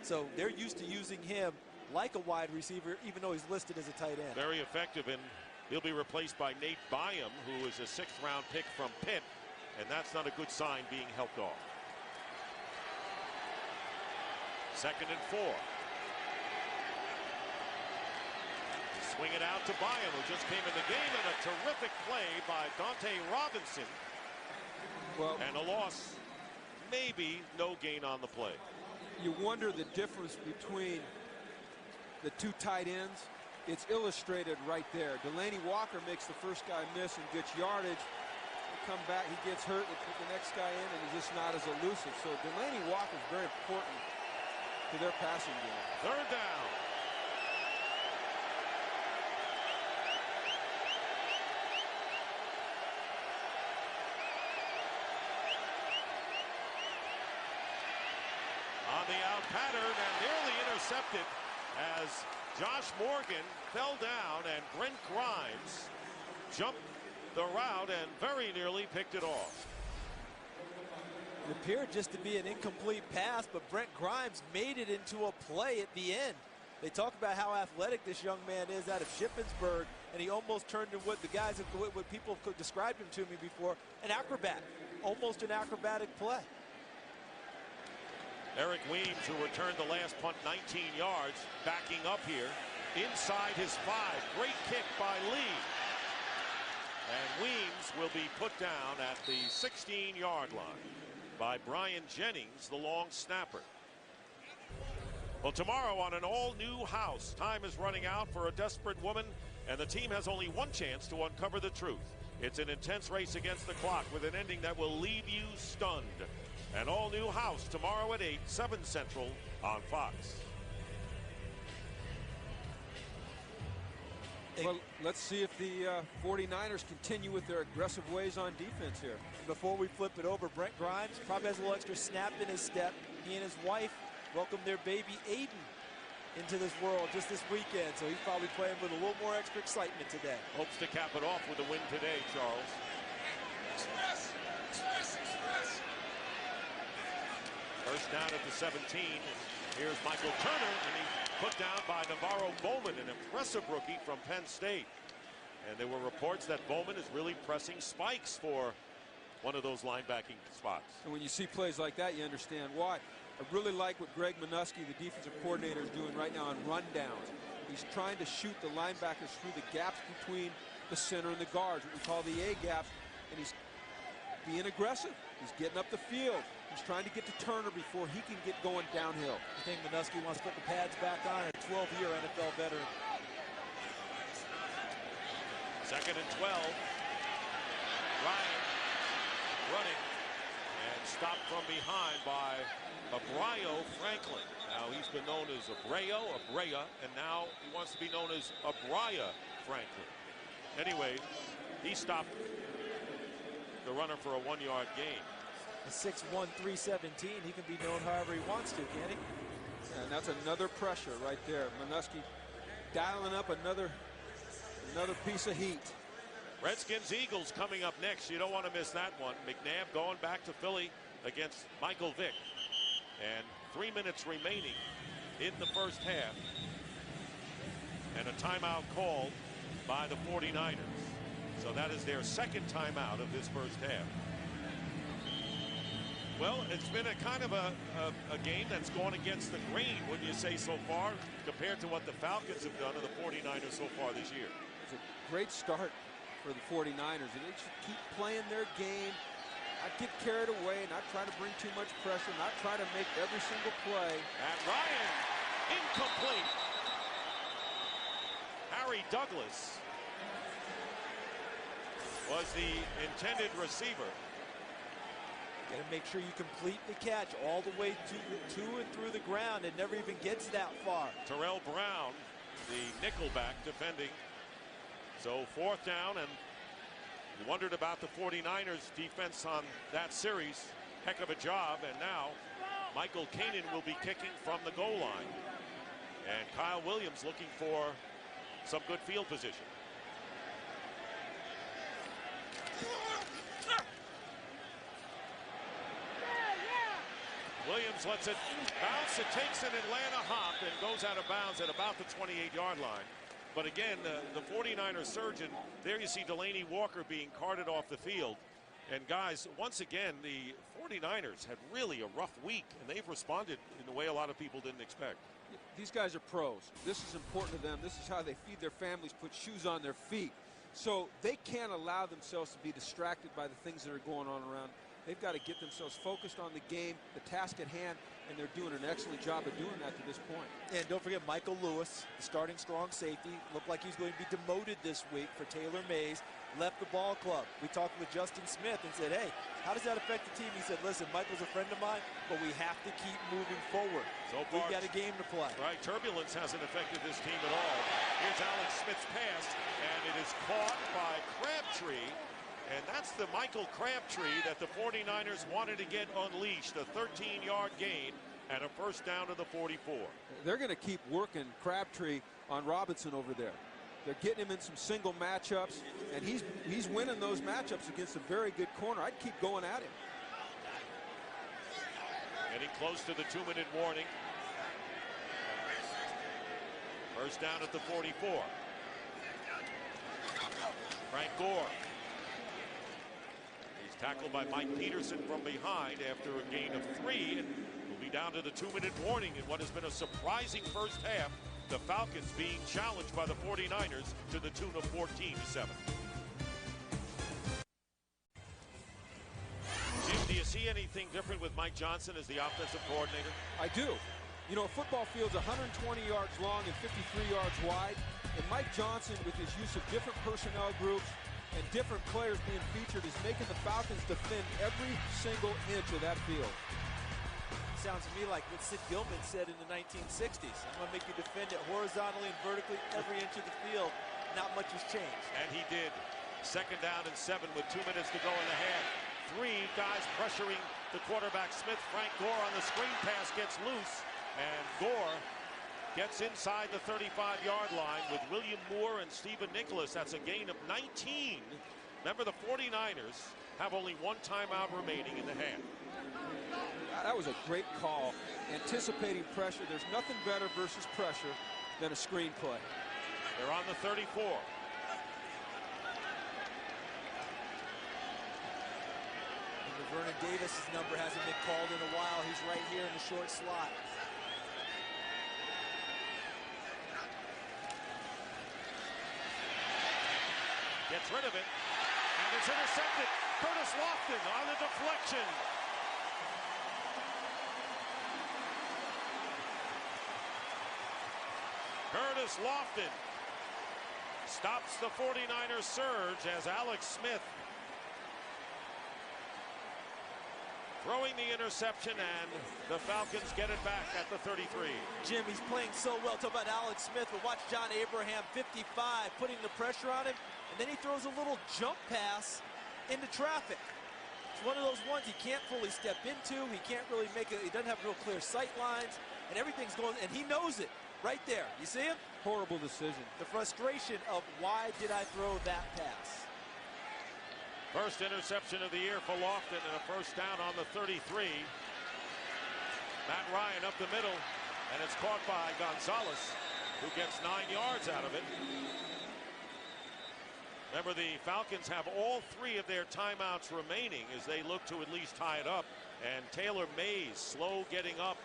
So they're used to using him like a wide receiver, even though he's listed as a tight end.
Very effective, and he'll be replaced by Nate Byam, who is a 6th-round pick from Pitt, and that's not a good sign being helped off. 2nd and 4. Swing it out to Byam, who just came in the game, and a terrific play by Dante Robinson.
Well,
and a loss, maybe no gain on the play.
You wonder the difference between the 2 tight ends. It's illustrated right there. Delaney Walker makes the first guy miss and gets yardage. Come back, he gets hurt, they put the next guy in, and he's just not as elusive. So Delaney Walker is very important to their passing game.
3rd down. On the out pattern and nearly intercepted as Josh Morgan fell down and Brent Grimes jumped the route and very nearly picked it off.
It appeared just to be an incomplete pass, but Brent Grimes made it into a play at the end. They talk about how athletic this young man is out of Shippensburg, and he almost turned into what the guys, what people could describe him to me before, an acrobat, almost an acrobatic play.
Eric Weems, who returned the last punt 19 yards, backing up here inside his 5. Great kick by Lee. And Weems will be put down at the 16-yard line by Brian Jennings, the long snapper. Well, tomorrow on an all-new house, time is running out for a desperate woman, and the team has only one chance to uncover the truth. It's an intense race against the clock with an ending that will leave you stunned. An all-new house tomorrow at 8, 7 Central on Fox.
Well, let's see if the 49ers continue with their aggressive ways on defense here.
Before we flip it over, Brent Grimes probably has a little extra snap in his step. He and his wife welcomed their baby Aiden into this world just this weekend, so he's probably playing with a little more extra excitement today.
Hopes to cap it off with a win today, Charles. First down at the 17. Here's Michael Turner, and he's put down by Navarro Bowman, an impressive rookie from Penn State. And there were reports that Bowman is really pressing spikes for one of those linebacking spots.
And when you see plays like that, you understand why. I really like what Greg Minuski, the defensive coordinator, is doing right now on rundowns. He's trying to shoot the linebackers through the gaps between the center and the guards, what we call the A gaps, and he's being aggressive. He's getting up the field. He's trying to get to Turner before he can get going downhill.
I think Minuski wants to put the pads back on, a 12-year NFL veteran.
Second and 12. Ryan running and stopped from behind by Abrayo Franklin. Now he's been known as Abrea, and now he wants to be known as Abraya Franklin. Anyway, he stopped the runner for a 1-yard gain.
The 6'1", 317. He can be known however he wants to, can't he?
And that's another pressure right there. Minuski dialing up another piece of heat.
Redskins-Eagles coming up next. You don't want to miss that one. McNabb going back to Philly against Michael Vick. And 3 minutes remaining in the first half. And a timeout called by the 49ers. So that is their second timeout of this first half. Well, it's been a kind of a game that's gone against the grain, wouldn't you say, so far, compared to what the Falcons have done and the 49ers so far this year.
It's a great start for the 49ers, and they should keep playing their game, not get carried away, not try to bring too much pressure, not try to make every single play.
And Ryan, incomplete. Harry Douglas was the intended receiver.
Got to make sure you complete the catch all the way to and through the ground. It never even gets that far.
Terrell Brown, the nickelback, defending. So fourth down, and you wondered about the 49ers defense on that series. Heck of a job. And now Michael Kanan will be kicking from the goal line. And Kyle Williams looking for some good field position. Williams lets it bounce. It takes an Atlanta hop and goes out of bounds at about the 28-yard line. But again, the 49ers surgeon, there you see Delaney Walker being carted off the field. And guys, once again, the 49ers had really a rough week, and they've responded in a way a lot of people didn't expect.
These guys are pros. This is important to them. This is how they feed their families, put shoes on their feet. So they can't allow themselves to be distracted by the things that are going on around. They've got to get themselves focused on the game, the task at hand, and they're doing an excellent job of doing that to this point.
And don't forget Michael Lewis, the starting strong safety, looked like he's going to be demoted this week for Taylor Mays, left the ball club. We talked with Justin Smith and said, hey, how does that affect the team? He said, listen, Michael's a friend of mine, but we have to keep moving forward.
So far,
we've got a game to play.
Right, turbulence hasn't affected this team at all. Here's Alex Smith's pass, and it is caught by Crabtree. And that's the Michael Crabtree that the 49ers wanted to get unleashed. A 13-yard gain and a first down to the 44.
They're going to keep working Crabtree on Robinson over there. They're getting him in some single matchups, and he's winning those matchups against a very good corner. I'd keep going at him.
Getting close to the 2-minute warning. First down at the 44. Frank Gore. Tackled by Mike Peterson from behind after a gain of 3, and will be down to the 2-minute warning in what has been a surprising first half. The Falcons being challenged by the 49ers to the tune of 14-7. Jim, do you see anything different with Mike Johnson as the offensive coordinator?
I do. You know, a football field's 120 yards long and 53 yards wide, and Mike Johnson, with his use of different personnel groups and different players being featured, is making the Falcons defend every single inch of that field.
Sounds to me like what Sid Gilman said in the 1960s. I'm going to make you defend it horizontally and vertically every inch of the field. Not much has changed.
And he did. Second down and 7 with 2 minutes to go in the half. 3 guys pressuring the quarterback Smith. Frank Gore on the screen pass gets loose, and Gore gets inside the 35-yard line with William Moore and Stephen Nicholas. That's a gain of 19. Remember, the 49ers have only 1 timeout remaining in the half.
that was a great call. Anticipating pressure. There's nothing better versus pressure than a screen play.
They're on the 34.
Vernon Davis's number hasn't been called in a while. He's right here in the short slot.
Gets rid of it, and it's intercepted. Curtis Lofton on the deflection. Curtis Lofton stops the 49ers surge as Alex Smith throwing the interception, and the Falcons get it back at the 33.
Jim, he's playing so well. Talk about Alex Smith, but watch John Abraham, 55, putting the pressure on him, and then he throws a little jump pass into traffic. It's one of those ones he can't fully step into. He can't really make it. He doesn't have real clear sight lines, and everything's going, and he knows it right there. You see him?
Horrible decision.
The frustration of why did I throw that pass?
First interception of the year for Lofton, and a first down on the 33. Matt Ryan up the middle, and it's caught by Gonzalez, who gets 9 yards out of it. Remember, the Falcons have all 3 of their timeouts remaining as they look to at least tie it up. And Taylor Mays slow getting up,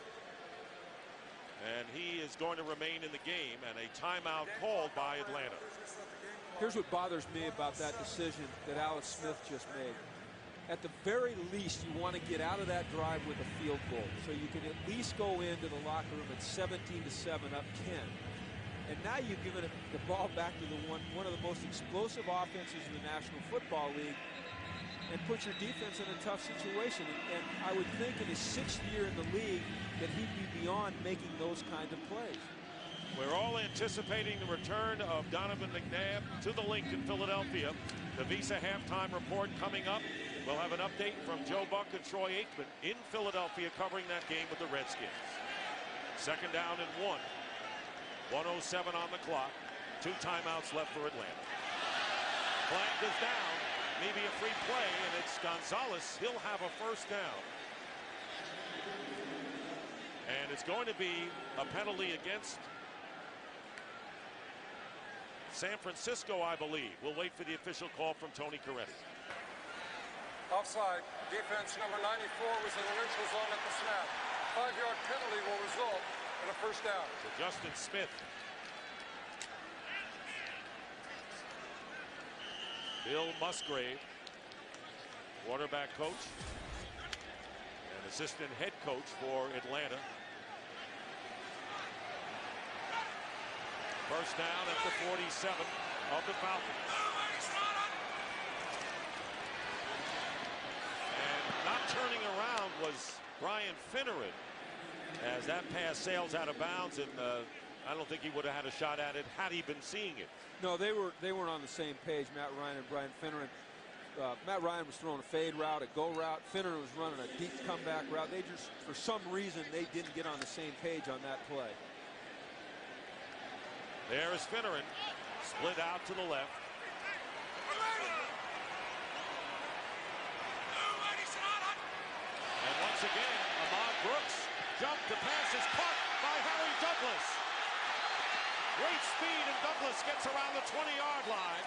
and he is going to remain in the game, and a timeout called by Atlanta.
Here's what bothers me about that decision that Alex Smith just made. At the very least, you want to get out of that drive with a field goal, so you can at least go into the locker room at 17-7, up 10. And now you've given the ball back to the one of the most explosive offenses in the National Football League, and put your defense in a tough situation. And I would think in his 6th year in the league that he'd be beyond making those kinds of plays.
We're all anticipating the return of Donovan McNabb to the Link in Philadelphia. The Visa halftime report coming up. We'll have an update from Joe Buck and Troy Aikman in Philadelphia covering that game with the Redskins. Second down and 1. 1:07 on the clock. 2 timeouts left for Atlanta. Flag is down. Maybe a free play, and it's Gonzalez. He'll have a first down. And it's going to be a penalty against San Francisco, I believe. We'll wait for the official call from Tony Corretti.
Offside. Defense number 94 was in the neutral zone at the snap. 5-yard penalty will result in a first down.
So Justin Smith. Bill Musgrave, quarterback coach and assistant head coach for Atlanta. First down at the 47 of the Falcons. And not turning around was Brian Finneran as that pass sails out of bounds, and I don't think he would have had a shot at it had he been seeing it.
No, they weren't on the same page, Matt Ryan and Brian Finneran. Matt Ryan was throwing a fade route, a go route. Finneran was running a deep comeback route. They just, for some reason, they didn't get on the same page on that play.
There is Finneran, split out to the left. And once again, Ahmad Brooks jumped. The pass is caught by Harry Douglas. Great speed, and Douglas gets around the 20-yard line.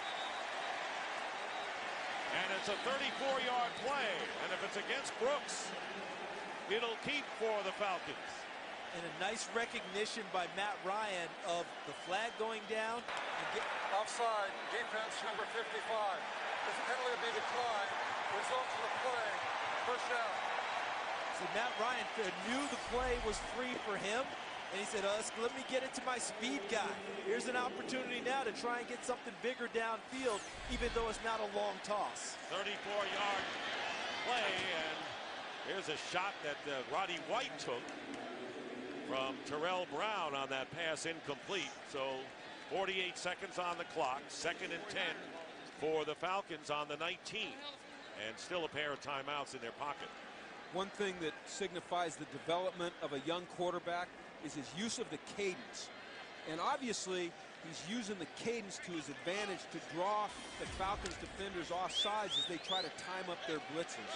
And it's a 34-yard play. And if it's against Brooks, it'll keep for the Falcons.
And a nice recognition by Matt Ryan of the flag going down. And
offside, defense number 55. This penalty will be declined. Results of the play, first down.
See, Matt Ryan knew the play was free for him, and he said, let me get it to my speed guy. Here's an opportunity now to try and get something bigger downfield, even though it's not a long toss.
34-yard play, and here's a shot that Roddy White took from Terrell Brown on that pass, incomplete. So 48 seconds on the clock, 2nd and 10 for the Falcons on the 19, and still a pair of timeouts in their pocket.
One thing that signifies the development of a young quarterback is his use of the cadence. And obviously, he's using the cadence to his advantage to draw the Falcons defenders off sides as they try to time up their blitzes.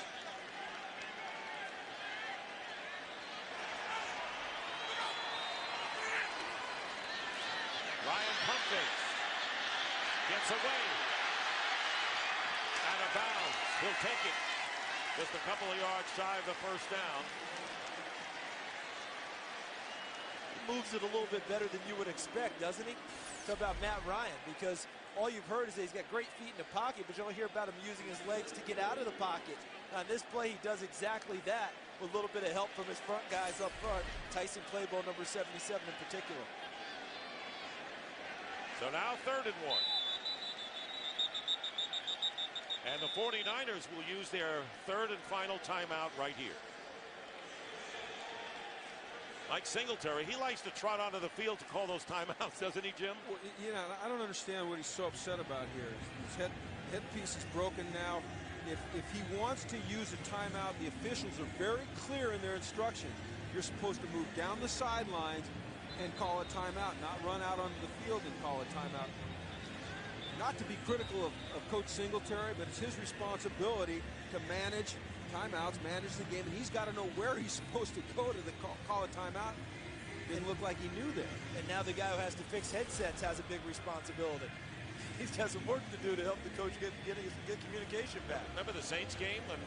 fakes. Gets away. Out of bounds. He'll take it. Just a couple of yards shy of the first down.
Moves it a little bit better than you would expect, doesn't he? Talk about Matt Ryan, because all you've heard is that he's got great feet in the pocket, but you don't hear about him using his legs to get out of the pocket. On this play, he does exactly that with a little bit of help from his front guys up front, Tyson Claiborne, number 77 in particular.
So now 3rd and 1. And the 49ers will use their 3rd and final timeout right here. Mike Singletary, he likes to trot onto the field to call those timeouts, doesn't he, Jim?
Well, I don't understand what he's so upset about here. His headpiece is broken now. If he wants to use a timeout, the officials are very clear in their instruction. You're supposed to move down the sidelines and call a timeout, not run out onto the field and call a timeout. Not to be critical of Coach Singletary, but it's his responsibility to manage timeouts, manage the game, and he's got to know where he's supposed to go to call a timeout. Didn't look like he knew there.
And now the guy who has to fix headsets has a big responsibility. He's got some work to do to help the coach get communication back.
Remember the Saints game when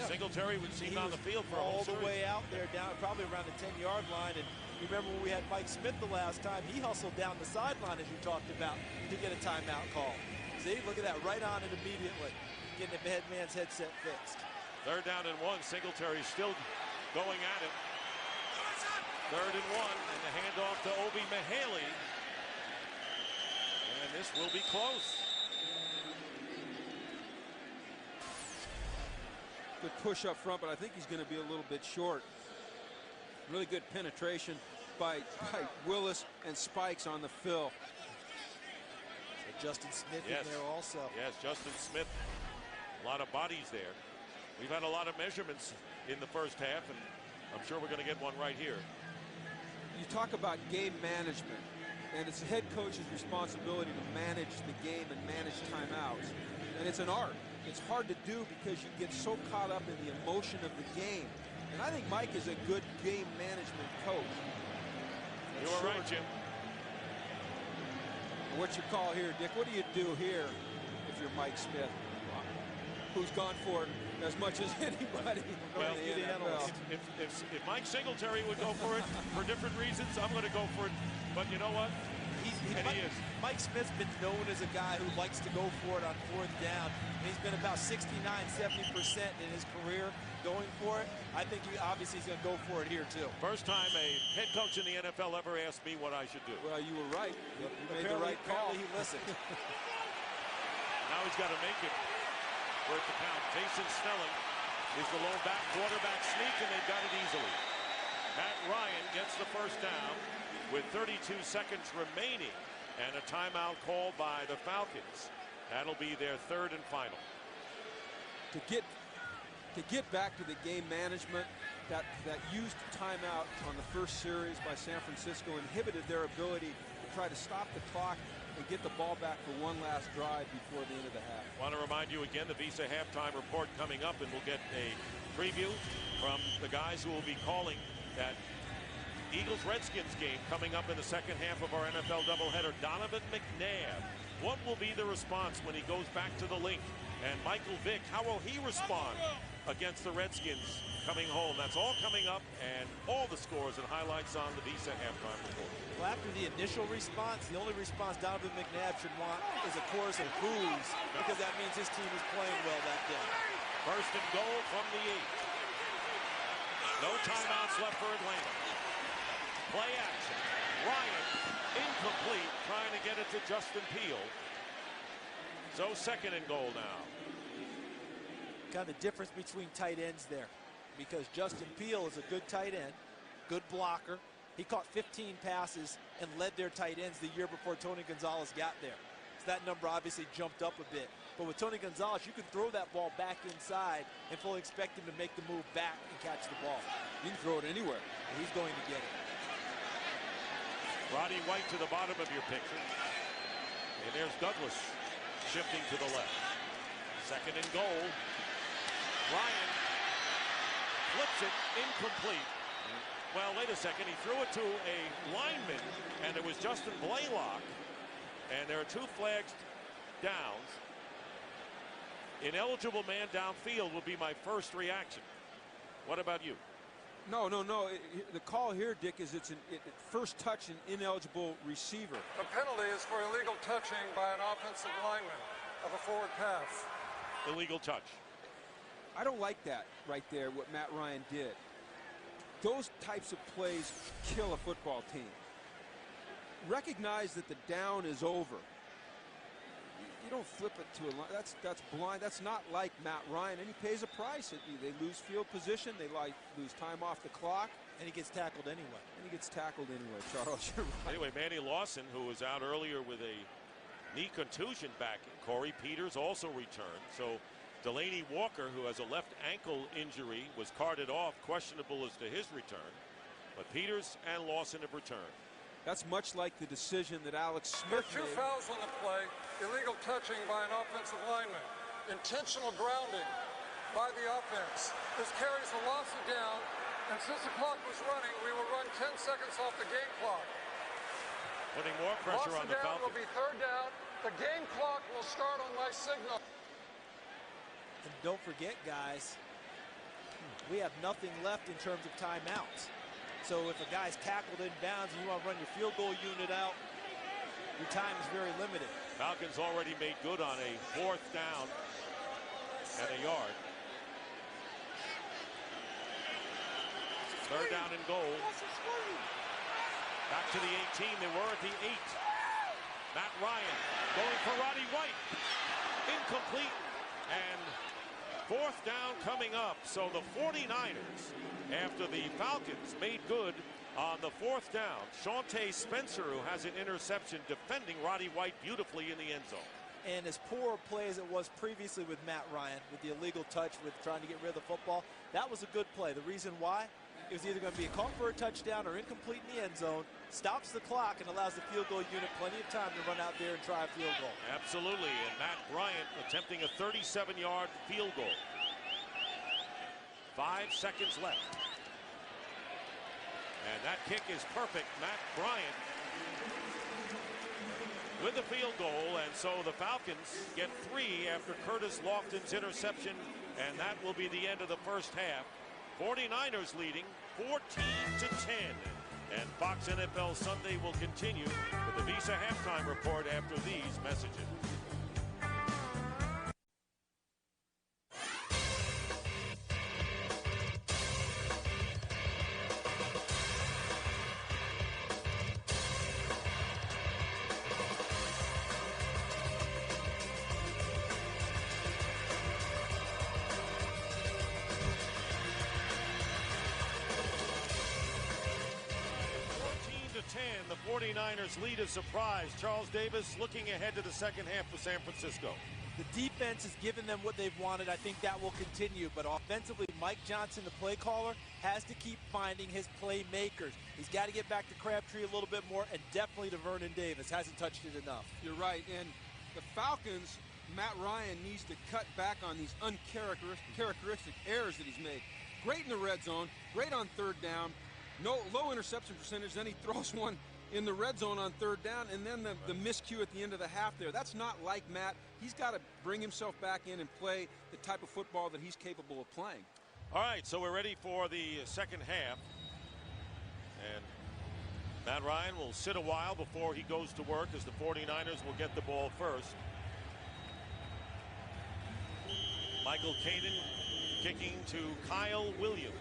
Singletary would seem on the field for
all
the
way out there, down probably around the 10-yard line. And you remember when we had Mike Smith the last time, he hustled down the sideline, as you talked about, to get a timeout call. See, look at that, right on it immediately, getting the man's headset fixed.
3rd down and 1. Singletary still going at it. 3rd and 1, and the handoff to Obi Mihaly. And this will be close.
Good push up front, but I think he's going to be a little bit short. Really good penetration by Willis and Spikes on the fill.
So Justin Smith in there also.
Yes, Justin Smith. A lot of bodies there. We've had a lot of measurements in the first half, and I'm sure we're going to get one right here.
You talk about game management, and it's the head coach's responsibility to manage the game and manage timeouts. And it's an art. It's hard to do because you get so caught up in the emotion of the game. And I think Mike is a good game management coach.
You were right, Jim.
What you call here, Dick? What do you do here if you're Mike Smith, who's gone for it as much as anybody?
Well,
in the NFL?
If Mike Singletary would go for it for different reasons, I'm going to go for it. But you know what?
He is. Mike Smith's been known as a guy who likes to go for it on 4th down. And he's been about 69, 70% in his career going for it. I think obviously he's going to go for it here too.
First time a head coach in the NFL ever asked me what I should do.
Well, you were right. You made the right call.
Apparently he listened.
Now he's got to make it for it to count. Jason Snelling is the lone back quarterback sneak, and they've got it easily. Matt Ryan gets the first down with 32 seconds remaining, and a timeout called by the Falcons. That'll be their 3rd and final.
To get back to the game management, that used timeout on the first series by San Francisco inhibited their ability to try to stop the clock and get the ball back for one last drive before the end of the half.
Want to remind you again, the Visa halftime report coming up, and we'll get a preview from the guys who will be calling that Eagles-Redskins game coming up in the second half of our NFL doubleheader. Donovan McNabb. What will be the response when he goes back to the link? And Michael Vick, how will he respond against the Redskins coming home? That's all coming up, and all the scores and highlights on the Visa halftime report.
Well, after the initial response, the only response Donovan McNabb should want is a chorus of boos, because that means his team is playing well that day.
1st and goal from the 8. No timeouts left for Atlanta. Play action. Ryan, incomplete, trying to get it to Justin Peele. So 2nd and goal now.
Kind of the difference between tight ends there, because Justin Peele is a good tight end, good blocker. He caught 15 passes and led their tight ends the year before Tony Gonzalez got there. So that number obviously jumped up a bit. But with Tony Gonzalez, you can throw that ball back inside and fully expect him to make the move back and catch the ball.
You can throw it anywhere.
And he's going to get it.
Roddy White to the bottom of your picture. And there's Douglas shifting to the left. 2nd and goal. Ryan flips it, incomplete. Well, wait a second. He threw it to a lineman, and it was Justin Blaylock and there are 2 flags downs. Ineligible man downfield will be my first reaction. What about you?
No. The call here, Dick, is it's first touch an ineligible receiver.
The penalty is for illegal touching by an offensive lineman of a forward pass.
Illegal touch.
I don't like that right there, what Matt Ryan did. Those types of plays kill a football team. Recognize that the down is over. You don't flip it to a line. That's blind. That's not like Matt Ryan, and he pays a price. They lose field position. They lose time off the clock.
And he gets tackled anyway.
Charles, you're right.
Anyway, Manny Lawson, who was out earlier with a knee contusion back. Corey Peters also returned. So Delaney Walker, who has a left ankle injury, was carted off, questionable as to his return. But Peters and Lawson have returned.
That's much like the decision that Alex Smith
There are 2
made.
fouls on the play. Illegal touching by an offensive lineman. Intentional grounding by the offense. This carries velocity down, and since the clock was running, we will run 10 seconds off the game clock.
Putting more pressure on the
Down will
Falcons.
be 3rd down. The game clock will start on my signal.
And don't forget, guys, we have nothing left in terms of timeouts. So if a guy's tackled in bounds and you want to run your field goal unit out, your time is very limited.
Falcons already made good on a 4th down and a yard. 3rd down and goal. Back to the 18. They were at the 8. Matt Ryan going for Roddy White. Incomplete. And 4th down coming up. So the 49ers, after the Falcons made good on the 4th down, Shawntae Spencer, who has an interception, defending Roddy White beautifully in the end zone.
And as poor a play as it was previously with Matt Ryan, with the illegal touch, with trying to get rid of the football, that was a good play. The reason why? It was either going to be a call for a touchdown or incomplete in the end zone, stops the clock and allows the field goal unit plenty of time to run out there and try a field goal.
Absolutely, and Matt Bryant attempting a 37-yard field goal. 5 seconds left. And that kick is perfect. Matt Bryant with the field goal, and so the Falcons get 3 after Curtis Lofton's interception, and that will be the end of the first half. 49ers leading 14-10. And Fox NFL Sunday will continue with the Visa halftime report after these messages. The 49ers lead is surprise. Charles Davis looking ahead to the second half for San Francisco.
The defense has given them what they've wanted. I think that will continue. But offensively, Mike Johnson, the play caller, has to keep finding his playmakers. He's got to get back to Crabtree a little bit more, and definitely to Vernon Davis. Hasn't touched it enough.
You're right. And the Falcons, Matt Ryan needs to cut back on these uncharacteristic errors that he's made. Great in the red zone, great on 3rd down. No low interception percentage, then he throws one in the red zone on 3rd down, and then the miscue at the end of the half there. That's not like Matt. He's got to bring himself back in and play the type of football that he's capable of playing.
All right, so we're ready for the second half. And Matt Ryan will sit a while before he goes to work, as the 49ers will get the ball first. Michael Caden kicking to Kyle Williams.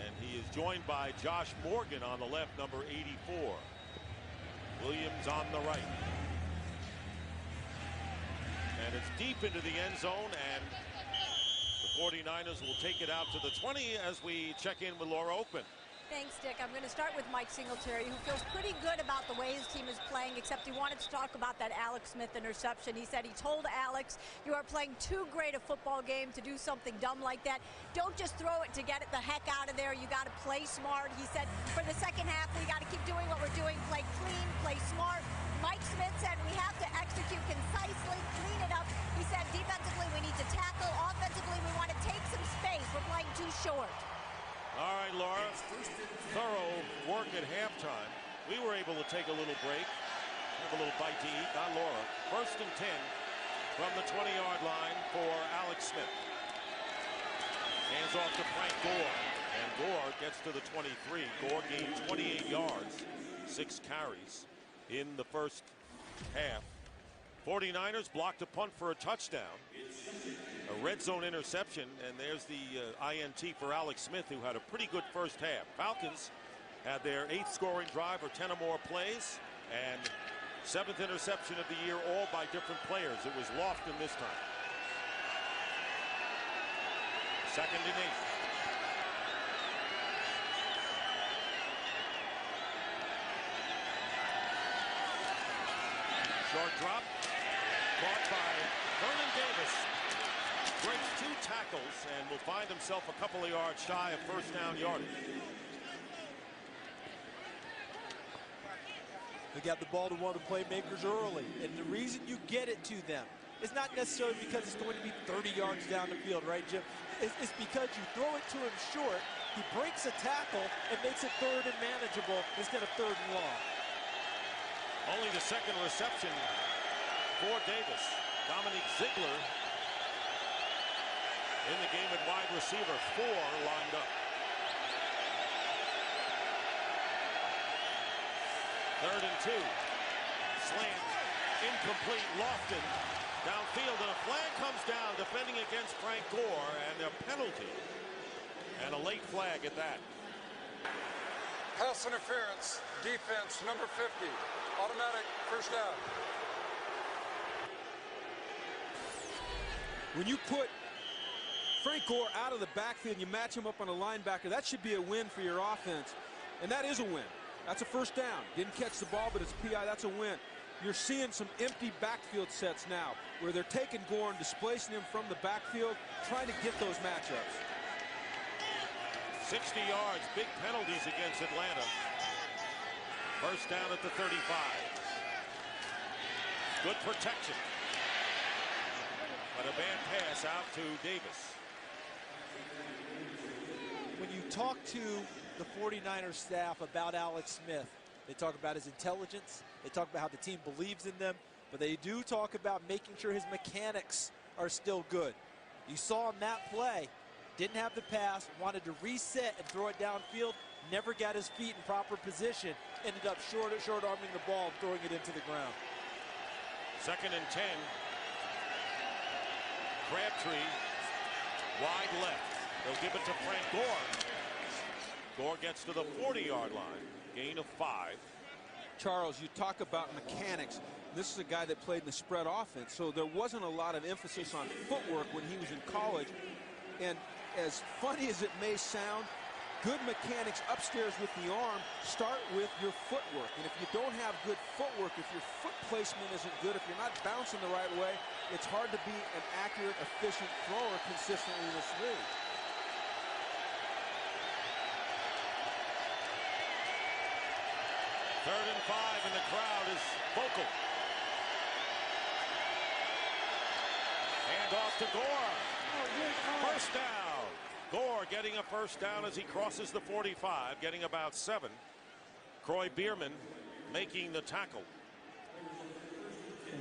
And he is joined by Josh Morgan on the left, number 84. Williams on the right. And it's deep into the end zone, and the 49ers will take it out to the 20 as we check in with Laura Oakman.
Thanks, Dick. I'm going to start with Mike Singletary, who feels pretty good about the way his team is playing, except he wanted to talk about that Alex Smith interception. He said he told Alex, "You are playing too great a football game to do something dumb like that. Don't just throw it to get it the heck out of there. You got to play smart." He said, for the second half, we got to keep doing what we're doing, play clean, play smart. Mike Smith said we have to execute concisely, clean it up. He said defensively we need to tackle. Offensively we want to take some space. We're playing too short.
All right, Laura. Thorough work at halftime. We were able to take a little break. Have a little bite to eat. Not Laura. 1st and 10 from the 20-yard line for Alex Smith. Hands off to Frank Gore. And Gore gets to the 23. Gore gained 28 yards, 6 carries in the first half. 49ers blocked a punt for a touchdown. A red zone interception, and there's the INT for Alex Smith, who had a pretty good first half. Falcons had their 8th scoring drive or 10 or more plays, and 7th interception of the year, all by different players. It was Lofton this time. 2nd and 8. Short drop, caught by Vernon Davis. Breaks 2 tackles and will find himself a couple of yards shy of first down yardage.
They got the ball to one of the playmakers early, and the reason you get it to them is not necessarily because it's going to be 30 yards down the field, right, Jim? It's because you throw it to him short, he breaks a tackle and makes it 3rd and manageable instead of 3rd and long.
Only the 2nd reception for Davis. Dominic Ziegler in the game at wide receiver, 4 lined up. 3rd and 2. Slant, incomplete, Lofton downfield, and a flag comes down defending against Frank Gore, and a penalty. And a late flag at that.
Pass interference, defense, number 50. Automatic first down.
When you put Frank Gore out of the backfield and you match him up on a linebacker, that should be a win for your offense. And that is a win. That's a first down. Didn't catch the ball, but it's PI. That's a win. You're seeing some empty backfield sets now where they're taking Gore and displacing him from the backfield, trying to get those matchups.
60 yards, big penalties against Atlanta. First down at the 35. Good protection. But a bad pass out to Davis.
When you talk to the 49ers staff about Alex Smith, they talk about his intelligence, they talk about how the team believes in them, but they do talk about making sure his mechanics are still good. You saw him that play, didn't have the pass, wanted to reset and throw it downfield, never got his feet in proper position, ended up short-arming the ball and throwing it into the ground.
2nd and 10. Crabtree, wide left. They'll give it to Frank Gore. Gore gets to the 40-yard line. Gain of 5.
Charles, you talk about mechanics. This is a guy that played in the spread offense, so there wasn't a lot of emphasis on footwork when he was in college. And as funny as it may sound, good mechanics upstairs with the arm start with your footwork. And if you don't have good footwork, if your foot placement isn't good, if you're not bouncing the right way, it's hard to be an accurate, efficient thrower consistently in this league.
Third and 5, and the crowd is vocal. Hand off to Gore. First down. Gore getting a first down as he crosses the 45, getting about 7. Croy Bierman making the tackle.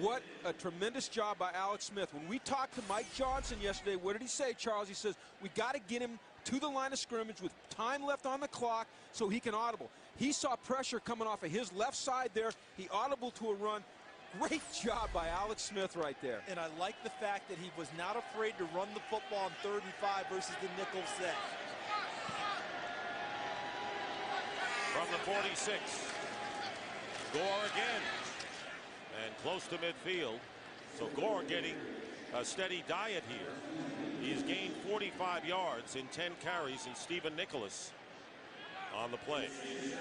What a tremendous job by Alex Smith. When we talked to Mike Johnson yesterday, what did he say, Charles? He says, we got to get him to the line of scrimmage with time left on the clock so he can audible. He saw pressure coming off of his left side there. He audible to a run. Great job by Alex Smith right there.
And I like the fact that he was not afraid to run the football on 3rd and 5 versus the nickel set.
From the 46, Gore again. And close to midfield. So Gore getting a steady diet here. He's gained 45 yards in 10 carries, and Stephen Nicholas on the play.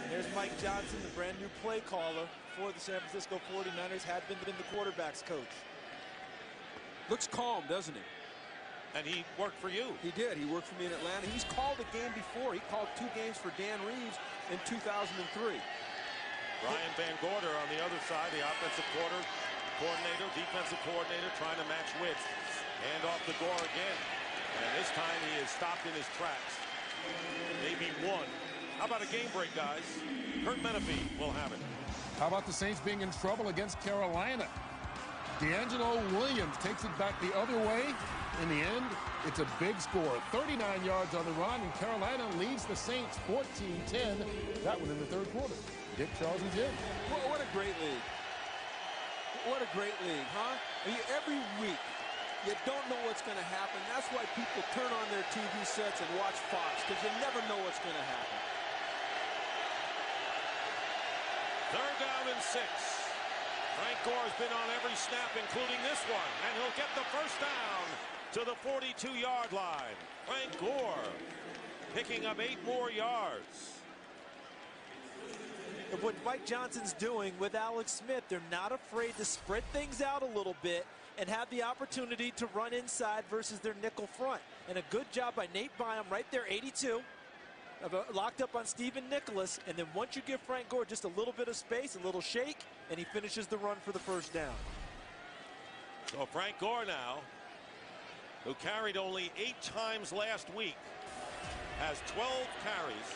There's Mike Johnson, the brand new play caller for the San Francisco 49ers, had been the quarterback's coach.
Looks calm, doesn't he?
And he worked for you.
He did. He worked for me in Atlanta. He's called a game before. He called 2 games for Dan Reeves in 2003.
Ryan Van Gorder on the other side, the offensive coordinator, defensive coordinator, trying to match width. Hand off to Gore again. And this time he is stopped in his tracks. Maybe 1. How about a game break, guys? Kurt Menefee will have it.
How about the Saints being in trouble against Carolina? D'Angelo Williams takes it back the other way. In the end, it's a big score. 39 yards on the run, and Carolina leads the Saints 14-10. That one in the third quarter. Dick, Charles, and Jim.
Well, what a great league. What a great league, huh? I mean, every week, you don't know what's going to happen. That's why people turn on their TV sets and watch Fox, because you never know what's going to happen.
Third down and 6. Frank Gore's been on every snap, including this one, and he'll get the first down to the 42-yard line. Frank Gore picking up 8 more yards.
And what Mike Johnson's doing with Alex Smith, they're not afraid to spread things out a little bit and have the opportunity to run inside versus their nickel front. And a good job by Nate Byam right there, 82. Locked up on Stephen Nicholas, and then once you give Frank Gore just a little bit of space, a little shake, and he finishes the run for the first down.
So Frank Gore now, who carried only 8 times last week, has 12 carries,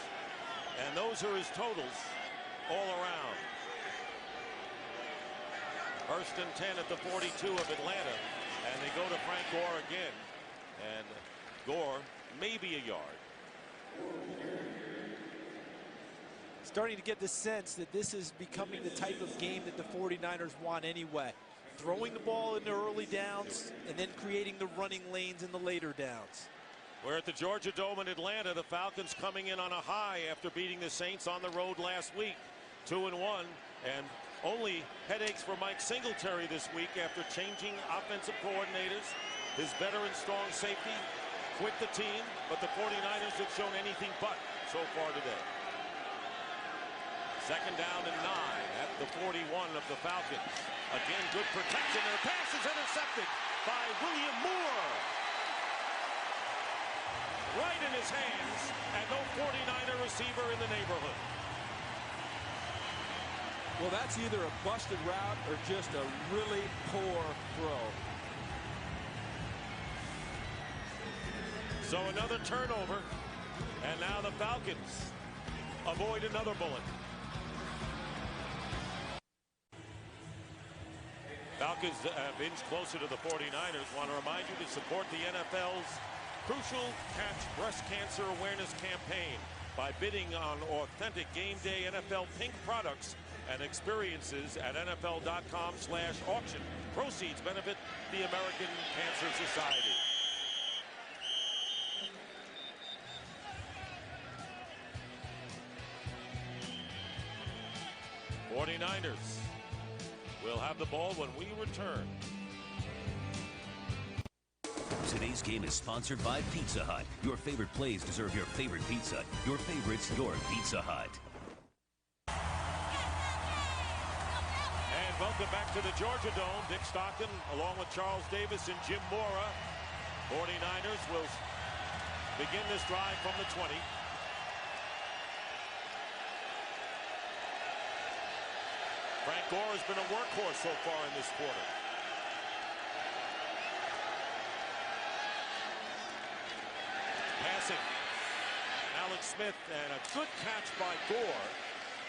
and those are his totals all around. First and 10 at the 42 of Atlanta, and they go to Frank Gore again, and Gore maybe a yard.
Starting to get the sense that this is becoming the type of game that the 49ers want anyway. Throwing the ball in the early downs and then creating the running lanes in the later downs.
We're at the Georgia Dome in Atlanta. The Falcons coming in on a high after beating the Saints on the road last week. 2-1, and only headaches for Mike Singletary this week after changing offensive coordinators. His veteran strong safety quit the team, but the 49ers have shown anything but so far today. Second down and 9 at the 41 of the Falcons. Again, good protection, and the pass is intercepted by William Moore. Right in his hands, and no 49er receiver in the neighborhood.
Well, that's either a busted route or just a really poor throw.
So another turnover, and now the Falcons avoid another bullet. Falcons have inched closer to the 49ers. Want to remind you to support the NFL's Crucial Catch Breast Cancer Awareness Campaign by bidding on authentic game day NFL pink products and experiences at NFL.com/auction. Proceeds benefit the American Cancer Society. '49ers will have the ball when we return.
Today's game is sponsored by Pizza Hut. Your favorite plays deserve your favorite pizza. Your favorites, your Pizza Hut.
And welcome back to the Georgia Dome. Dick Stockton along with Charles Davis and Jim Mora. 49ers will begin this drive from the 20. Frank Gore has been a workhorse so far in this quarter. Passing. Alex Smith, and a good catch by Gore.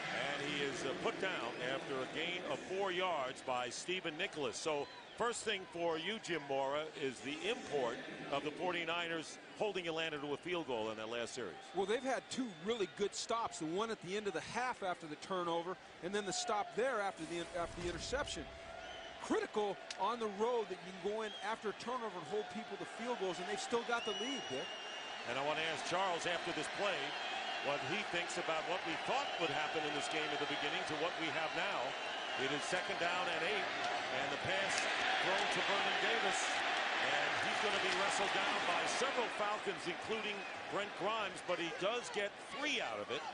And he is put down after a gain of 4 yards by Stephen Nicholas. So first thing for you, Jim Mora, is the import of the 49ers holding Atlanta to a field goal in that last series.
Well, they've had 2 really good stops. The one at the end of the half after the turnover, and then the stop there after the interception. Critical on the road that you can go in after a turnover and hold people to field goals, and they've still got the lead, Dick.
And I want to ask Charles after this play what he thinks about what we thought would happen in this game at the beginning to what we have now. It is second down and 8, and the pass thrown to Vernon Davis, and he's going to be wrestled down by several Falcons, including Brent Grimes, but he does get 3 out of it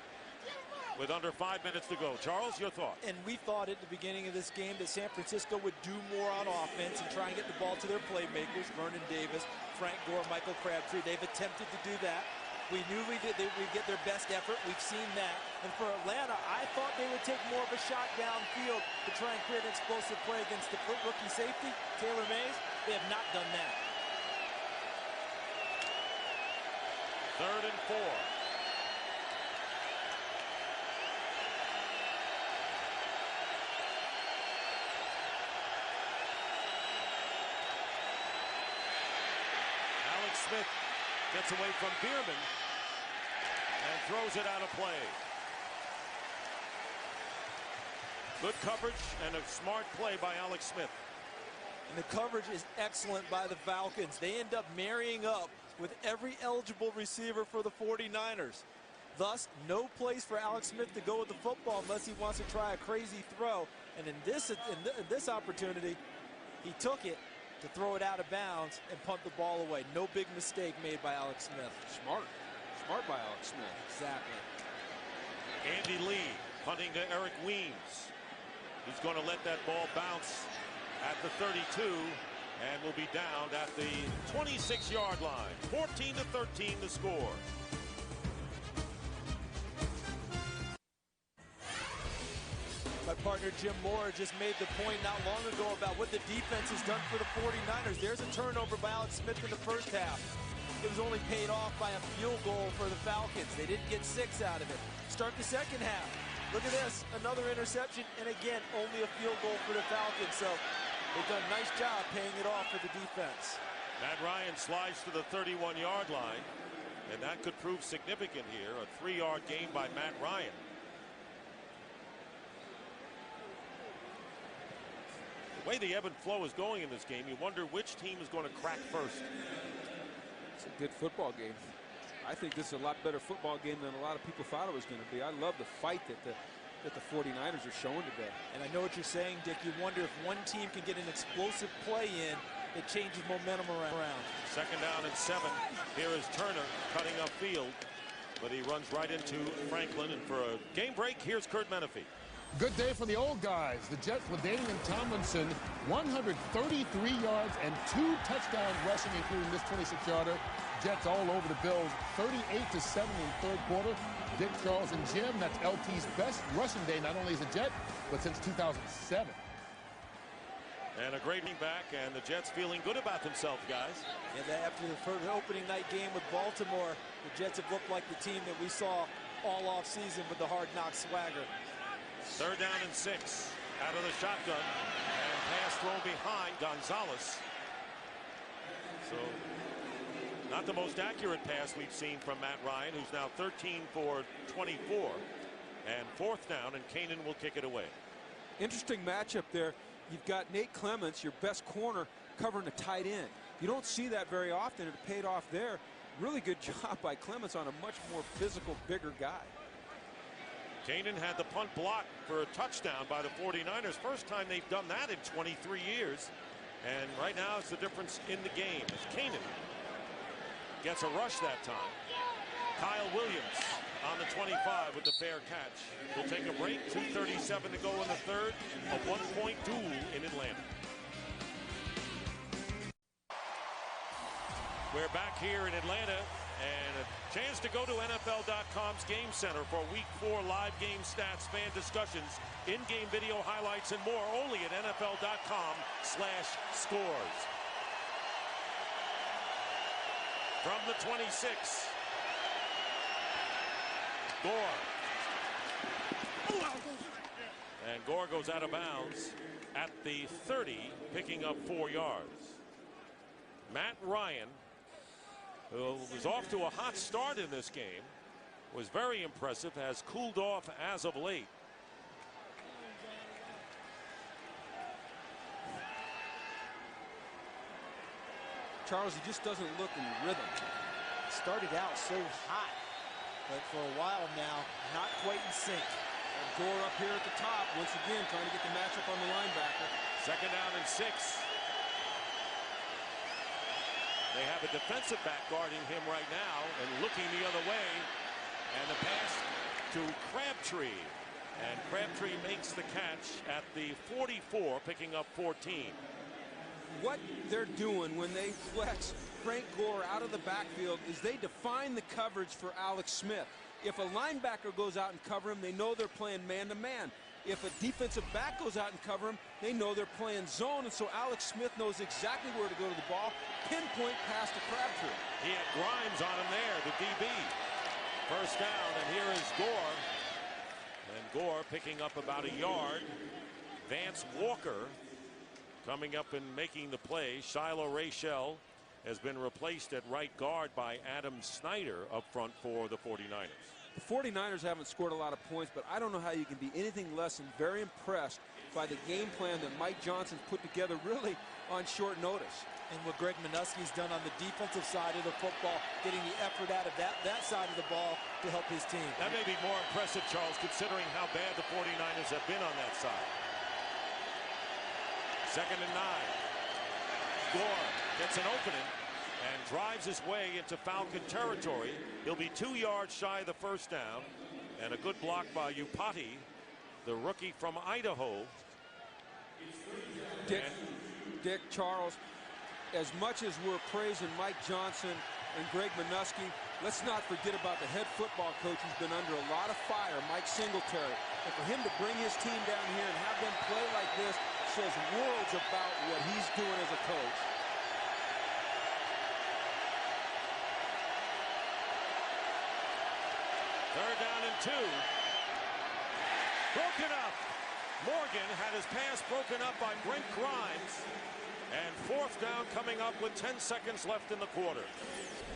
with under 5 minutes to go. Charles, your thoughts?
And we thought at the beginning of this game that San Francisco would do more on offense and try and get the ball to their playmakers, Vernon Davis, Frank Gore, Michael Crabtree. They've attempted to do that. We knew we'd get their best effort. We've seen that. And for Atlanta, I thought they would take more of a shot downfield to try and create an explosive play against the rookie safety, Taylor Mays. They have not done that.
Third and 4. Smith gets away from Bierman and throws it out of play. Good coverage and a smart play by Alex Smith.
And the coverage is excellent by the Falcons. They end up marrying up with every eligible receiver for the 49ers. Thus, no place for Alex Smith to go with the football unless he wants to try a crazy throw. And in this opportunity, he took it to throw it out of bounds and punt the ball away. No big mistake made by Alex Smith.
Smart by Alex Smith.
Exactly.
Andy Lee punting to Eric Weems. He's going to let that ball bounce at the 32 and will be down at the 26-yard line. 14-13 the score.
My partner Jim Moore just made the point not long ago about what the defense has done for the 49ers. There's a turnover by Alex Smith in the first half. It was only paid off by a field goal for the Falcons. They didn't get 6 out of it. Start the second half. Look at this, another interception, and again, only a field goal for the Falcons. So they've done a nice job paying it off for the defense.
Matt Ryan slides to the 31-yard line, and that could prove significant here. A 3-yard gain by Matt Ryan. The way the ebb and flow is going in this game, you wonder which team is going to crack first.
It's a good football game. I think this is a lot better football game than a lot of people thought it was going to be. I love the fight that the 49ers are showing today.
And I know what you're saying, Dick. You wonder if one team can get an explosive play in, it changes momentum around.
2nd down and 7. Here is Turner cutting upfield, but he runs right into Franklin. And for a game break, here's Kurt Menefee.
Good day for the old guys. The Jets with Daniel Tomlinson, 133 yards and 2 touchdowns rushing, including this 26-yarder. Jets all over the Bills, 38-7 in the third quarter. Dick, Charles, and Jim, that's LT's best rushing day, not only as a Jet, but since 2007.
And a great running back, and the Jets feeling good about themselves, guys.
Yeah, after the opening night game with Baltimore, the Jets have looked like the team that we saw all off season with the hard knock swagger.
3rd down and 6 out of the shotgun, and pass thrown behind Gonzalez. So not the most accurate pass we've seen from Matt Ryan, who's now 13 for 24. And 4th down, and Kanan will kick it away.
Interesting matchup there. You've got Nate Clements, your best corner, covering a tight end. You don't see that very often. It paid off there. Really good job by Clements on a much more physical, bigger guy.
Kanan had the punt blocked for a touchdown by the 49ers. First time they've done that in 23 years. And right now it's the difference in the game. As Kanan gets a rush that time. Kyle Williams on the 25 with the fair catch. We'll take a break. 2:37 to go in the third. A 1-point duel in Atlanta. We're back here in Atlanta, and a chance to go to NFL.com's Game Center for Week 4 live game stats, fan discussions, in-game video highlights, and more only at NFL.com/scores. From the 26, Gore. And Gore goes out of bounds at the 30, picking up 4 yards. Matt Ryan, who was off to a hot start in this game, was very impressive, has cooled off as of late.
Charles, he just doesn't look in rhythm.
Started out so hot, but for a while now, not quite in sync.
And Gore up here at the top, once again, trying to get the matchup on the linebacker.
2nd down and 6. They have a defensive back guarding him right now and looking the other way. And the pass to Crabtree. And Crabtree makes the catch at the 44, picking up 14.
What they're doing when they flex Frank Gore out of the backfield is they define the coverage for Alex Smith. If a linebacker goes out and cover him, they know they're playing man-to-man. If a defensive back goes out and cover him, they know they're playing zone. And so Alex Smith knows exactly where to go to the ball. Pinpoint pass to Crabtree.
He had Grimes on him there, the DB. 1st down, and here is Gore. And Gore picking up about a yard. Vance Walker coming up and making the play. Shiloh Rachel has been replaced at right guard by Adam Snyder up front for the 49ers.
The 49ers haven't scored a lot of points, but I don't know how you can be anything less than very impressed by the game plan that Mike Johnson's put together really on short notice.
And what Greg Minuski's done on the defensive side of the football, getting the effort out of that side of the ball to help his team.
That may be more impressive, Charles, considering how bad the 49ers have been on that side. 2nd and 9. Gore gets an opening and drives his way into Falcon territory. He'll be 2 yards shy of the first down. And a good block by Upati, the rookie from Idaho.
Dick, Charles, as much as we're praising Mike Johnson and Greg Minuski, let's not forget about the head football coach who's been under a lot of fire, Mike Singletary. And for him to bring his team down here and have them play like this says worlds about what he's doing as a coach.
Third down and 2. Broken up. Morgan had his pass broken up by Brent Grimes. And 4th down coming up with 10 seconds left in the quarter.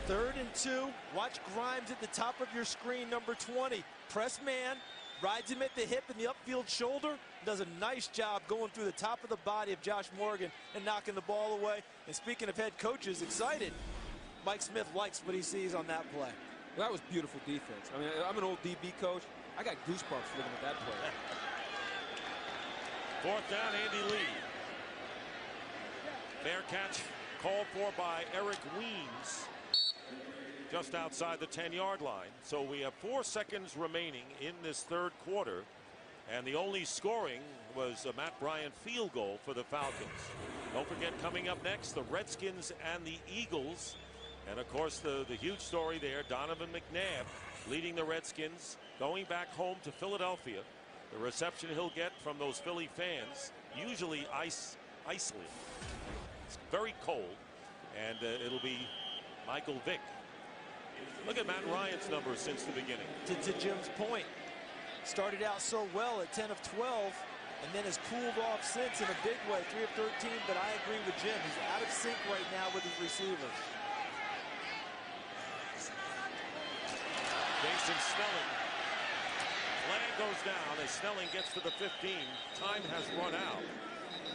3rd and 2. Watch Grimes at the top of your screen, number 20. Press man, rides him at the hip and the upfield shoulder. Does a nice job going through the top of the body of Josh Morgan and knocking the ball away. And speaking of head coaches excited, Mike Smith likes what he sees on that play.
Well, that was beautiful defense. I mean, I'm an old DB coach. I got goosebumps looking at that play.
4th down, Andy Lee. Fair catch called for by Eric Weems just outside the 10-yard line. So we have 4 seconds remaining in this 3rd quarter. And the only scoring was a Matt Bryant field goal for the Falcons. Don't forget, coming up next, the Redskins and the Eagles. And, of course, the huge story there, Donovan McNabb leading the Redskins, going back home to Philadelphia. The reception he'll get from those Philly fans, usually Iceland. It's very cold, and it'll be Michael Vick. Look at Matt Ryan's numbers since the beginning.
To Jim's point, started out so well at 10 of 12, and then has cooled off since in a big way, 3 of 13, but I agree with Jim. He's out of sync right now with his receivers.
Jason Snelling. Flag goes down as Snelling gets to the 15. Time has run out.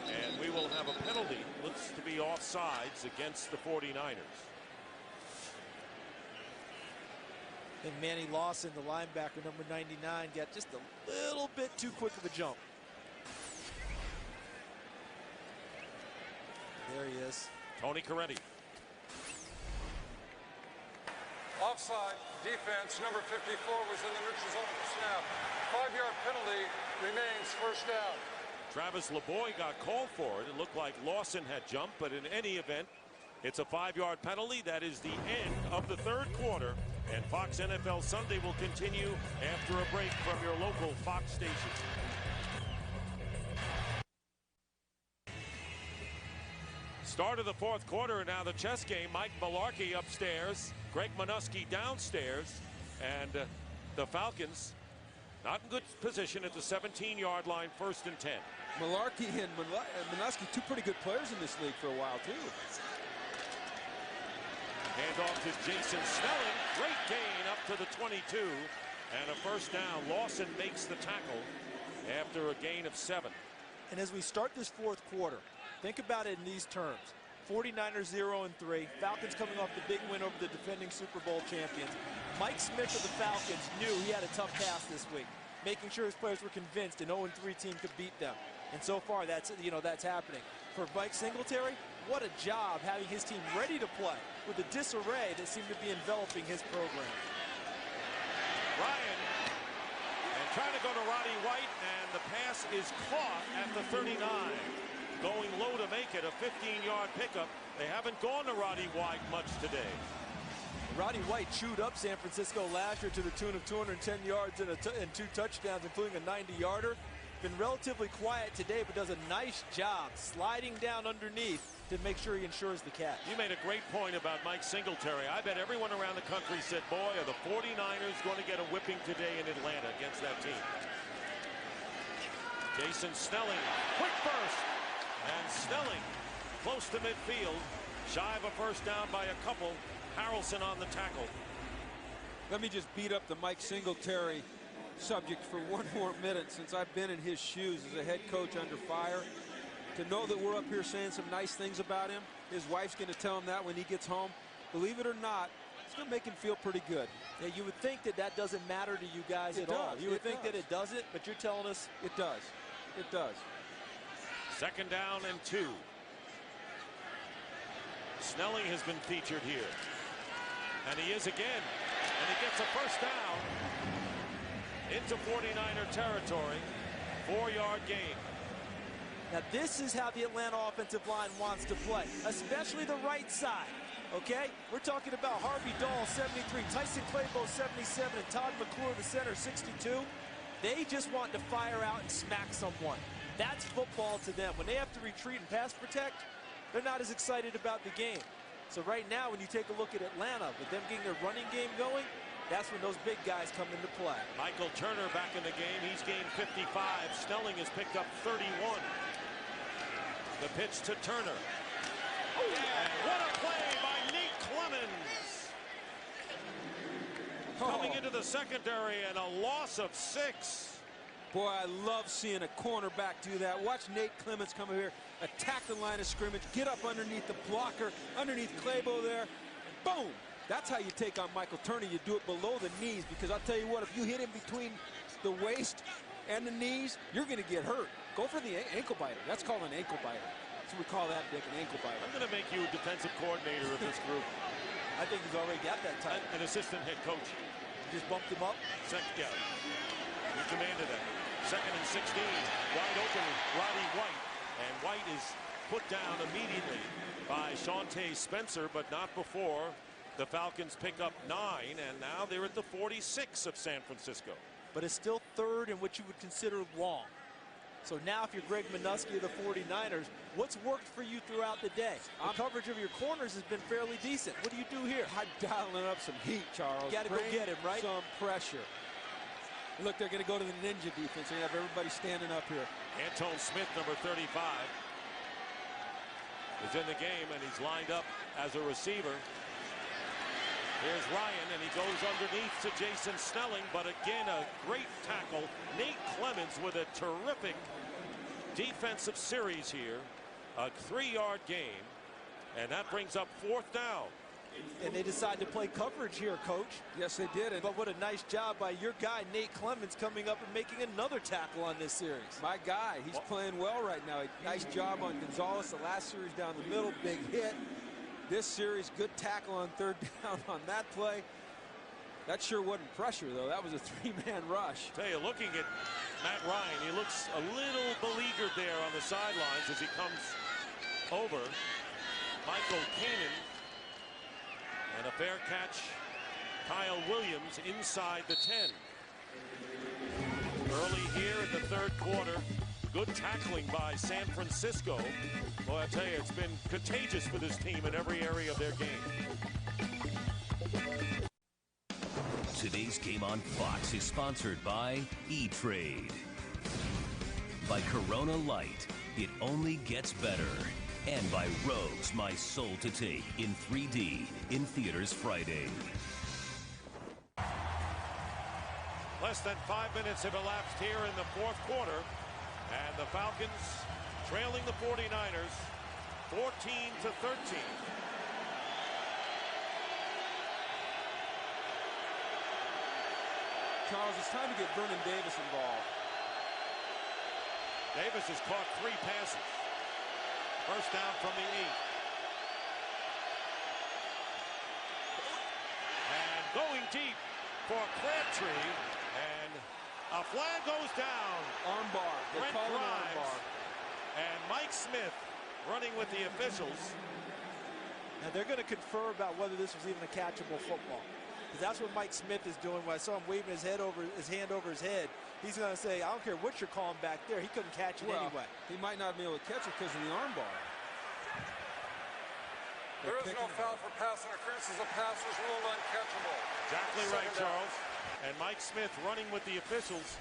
And we will have a penalty. Looks to be offsides against the 49ers.
And Manny Lawson, the linebacker, number 99, got just a little bit too quick of a jump. There he is.
Tony Coretti.
Offside, defense, number 54 was in the neutral zone at the snap. 5-yard penalty, remains first down.
Travis LeBoy got called for it. It looked like Lawson had jumped, but in any event, it's a 5-yard penalty. That is the end of the 3rd quarter. And Fox NFL Sunday will continue after a break from your local Fox station. Start of the 4th quarter, now the chess game. Mike Mularkey upstairs, Greg Minuski downstairs, and the Falcons not in good position at the 17-yard line, 1st and 10.
Mularkey and Minuski, 2 pretty good players in this league for a while, too.
Hand off to Jason Snelling. Great gain up to the 22. And a 1st down. Lawson makes the tackle after a gain of 7.
And as we start this 4th quarter, think about it in these terms. 49ers 0-3. Falcons coming off the big win over the defending Super Bowl champions. Mike Smith of the Falcons knew he had a tough task this week, making sure his players were convinced an 0-3 team could beat them. And so far, that's happening. For Mike Singletary, what a job having his team ready to play with the disarray that seemed to be enveloping his program.
Ryan, and trying to go to Roddy White, and the pass is caught at the 39. Going low to make it a 15-yard pickup. They haven't gone to Roddy White much today.
Roddy White chewed up San Francisco last year to the tune of 210 yards and 2 touchdowns, including a 90-yarder. Been relatively quiet today, but does a nice job sliding down underneath to make sure he ensures the catch.
You made a great point about Mike Singletary. I bet everyone around the country said, boy, are the 49ers going to get a whipping today in Atlanta against that team. Jason Snelling, quick burst. And Snelling, close to midfield, Shy of a first down by a couple. Harrelson on the tackle.
Let me just beat up the Mike Singletary subject for one more minute. Since I've been in his shoes as a head coach under fire, to know that we're up here saying some nice things about him, his wife's going to tell him that when he gets home, believe it or not, it's going to make him feel pretty good.
Yeah, you would think that that doesn't matter to you guys at all. You would think that it doesn't, but you're telling us
it does. It does.
2nd down and 2. Snelling has been featured here. And he is again. And he gets a first down into 49er territory. 4-yard gain.
Now this is how the Atlanta offensive line wants to play, especially the right side. Okay, we're talking about Harvey Dahl, 73, Tyson Claybo, 77, and Todd McClure, the center, 62. They just want to fire out and smack someone. That's football to them. When they have to retreat and pass protect, they're not as excited about the game. So right now, when you take a look at Atlanta, with them getting their running game going, that's when those big guys come into play.
Michael Turner back in the game. He's gained 55. Snelling has picked up 31. The pitch to Turner. And what a play by Nate Clemens. Coming into the secondary and a loss of 6.
Boy, I love seeing a cornerback do that. Watch Nate Clemens come over here, attack the line of scrimmage, get up underneath the blocker, underneath Claybo there, and boom! That's how you take on Michael Turner. You do it below the knees, because I'll tell you what, if you hit him between the waist and the knees, you're going to get hurt. Go for the ankle biter. That's called an ankle biter. That's what we call that, Dick, an ankle biter.
I'm going to make you a defensive coordinator of this group.
I think he's already got that title.
An assistant head coach.
You just bumped him up?
Yeah. He commanded that. 2nd and 16. Wide open, Roddy White. And White is put down immediately by Shawntae Spencer, but not before the Falcons pick up 9, and now they're at the 46 of San Francisco.
But it's still 3rd in what you would consider long. So now if you're Greg Minuski of the 49ers, what's worked for you throughout the day? The coverage of your corners has been fairly decent. What do you do here?
I'm dialing up some heat, Charles.
You got to go get him, right?
Some pressure. Look, they're going to go to the ninja defense. They have everybody standing up here.
Antone Smith, number 35, is in the game, and he's lined up as a receiver. Here's Ryan, and he goes underneath to Jason Snelling, but again, a great tackle. Nate Clemens with a terrific defensive series here. A 3-yard gain, and that brings up 4th down.
And they decide to play coverage here, Coach.
Yes, they did.
But what a nice job by your guy, Nate Clemens, coming up and making another tackle on this series.
My guy, he's playing well right now. Nice job on Gonzalez the last series down the middle, big hit. This series, good tackle on 3rd down on that play. That sure wasn't pressure, though. That was a 3-man rush.
Tell you, looking at Matt Ryan, he looks a little beleaguered there on the sidelines as he comes over. Michael Keenan. And a fair catch, Kyle Williams inside the 10. Early here in the 3rd quarter, good tackling by San Francisco. Boy, I tell you, it's been contagious for this team in every area of their game.
Today's game on Fox is sponsored by E-Trade. By Corona Light, it only gets better. And by Rogues, My Soul to Take in 3D in theaters Friday.
Less than 5 minutes have elapsed here in the 4th quarter, and the Falcons trailing the 49ers 14-13.
Charles, it's time to get Vernon Davis involved.
Davis has caught 3 passes. First down from the 8. And going deep for Crabtree, and a flag goes down.
Armbar. They
Brent
call it an
Grimes
armbar.
and Mike Smith running with the officials.
Now they're going to confer about whether this was even a catchable football. Because that's what Mike Smith is doing. When I saw him waving his hand over his head, he's going to say, I don't care what you're calling back there. He couldn't catch it anyway.
He might not be able to catch it because of the armbar.
There is no foul for pass interference as the pass was ruled uncatchable.
Exactly right, Charles. And Mike Smith running with the officials.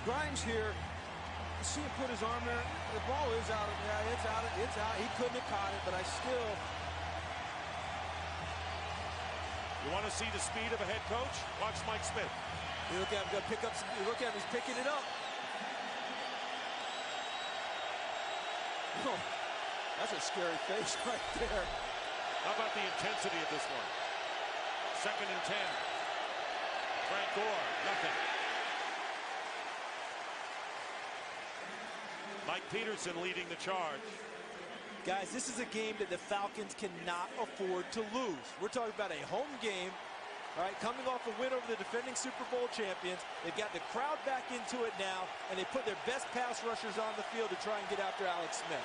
Grimes here You see him put his arm there. The ball is out. Yeah, it's out. It's out. He couldn't have caught it, but I still.
You want to see the speed of a head coach? Watch Mike Smith.
You look at him, got to pick up some. You look at him, he's picking it up.
Oh, that's a scary face right there.
How about the intensity of this one? 2nd and 10. Frank Gore, nothing. Mike Peterson leading the charge.
Guys, this is a game that the Falcons cannot afford to lose. We're talking about a home game, all right, coming off a win over the defending Super Bowl champions. They've got the crowd back into it now, and they put their best pass rushers on the field to try and get after Alex Smith.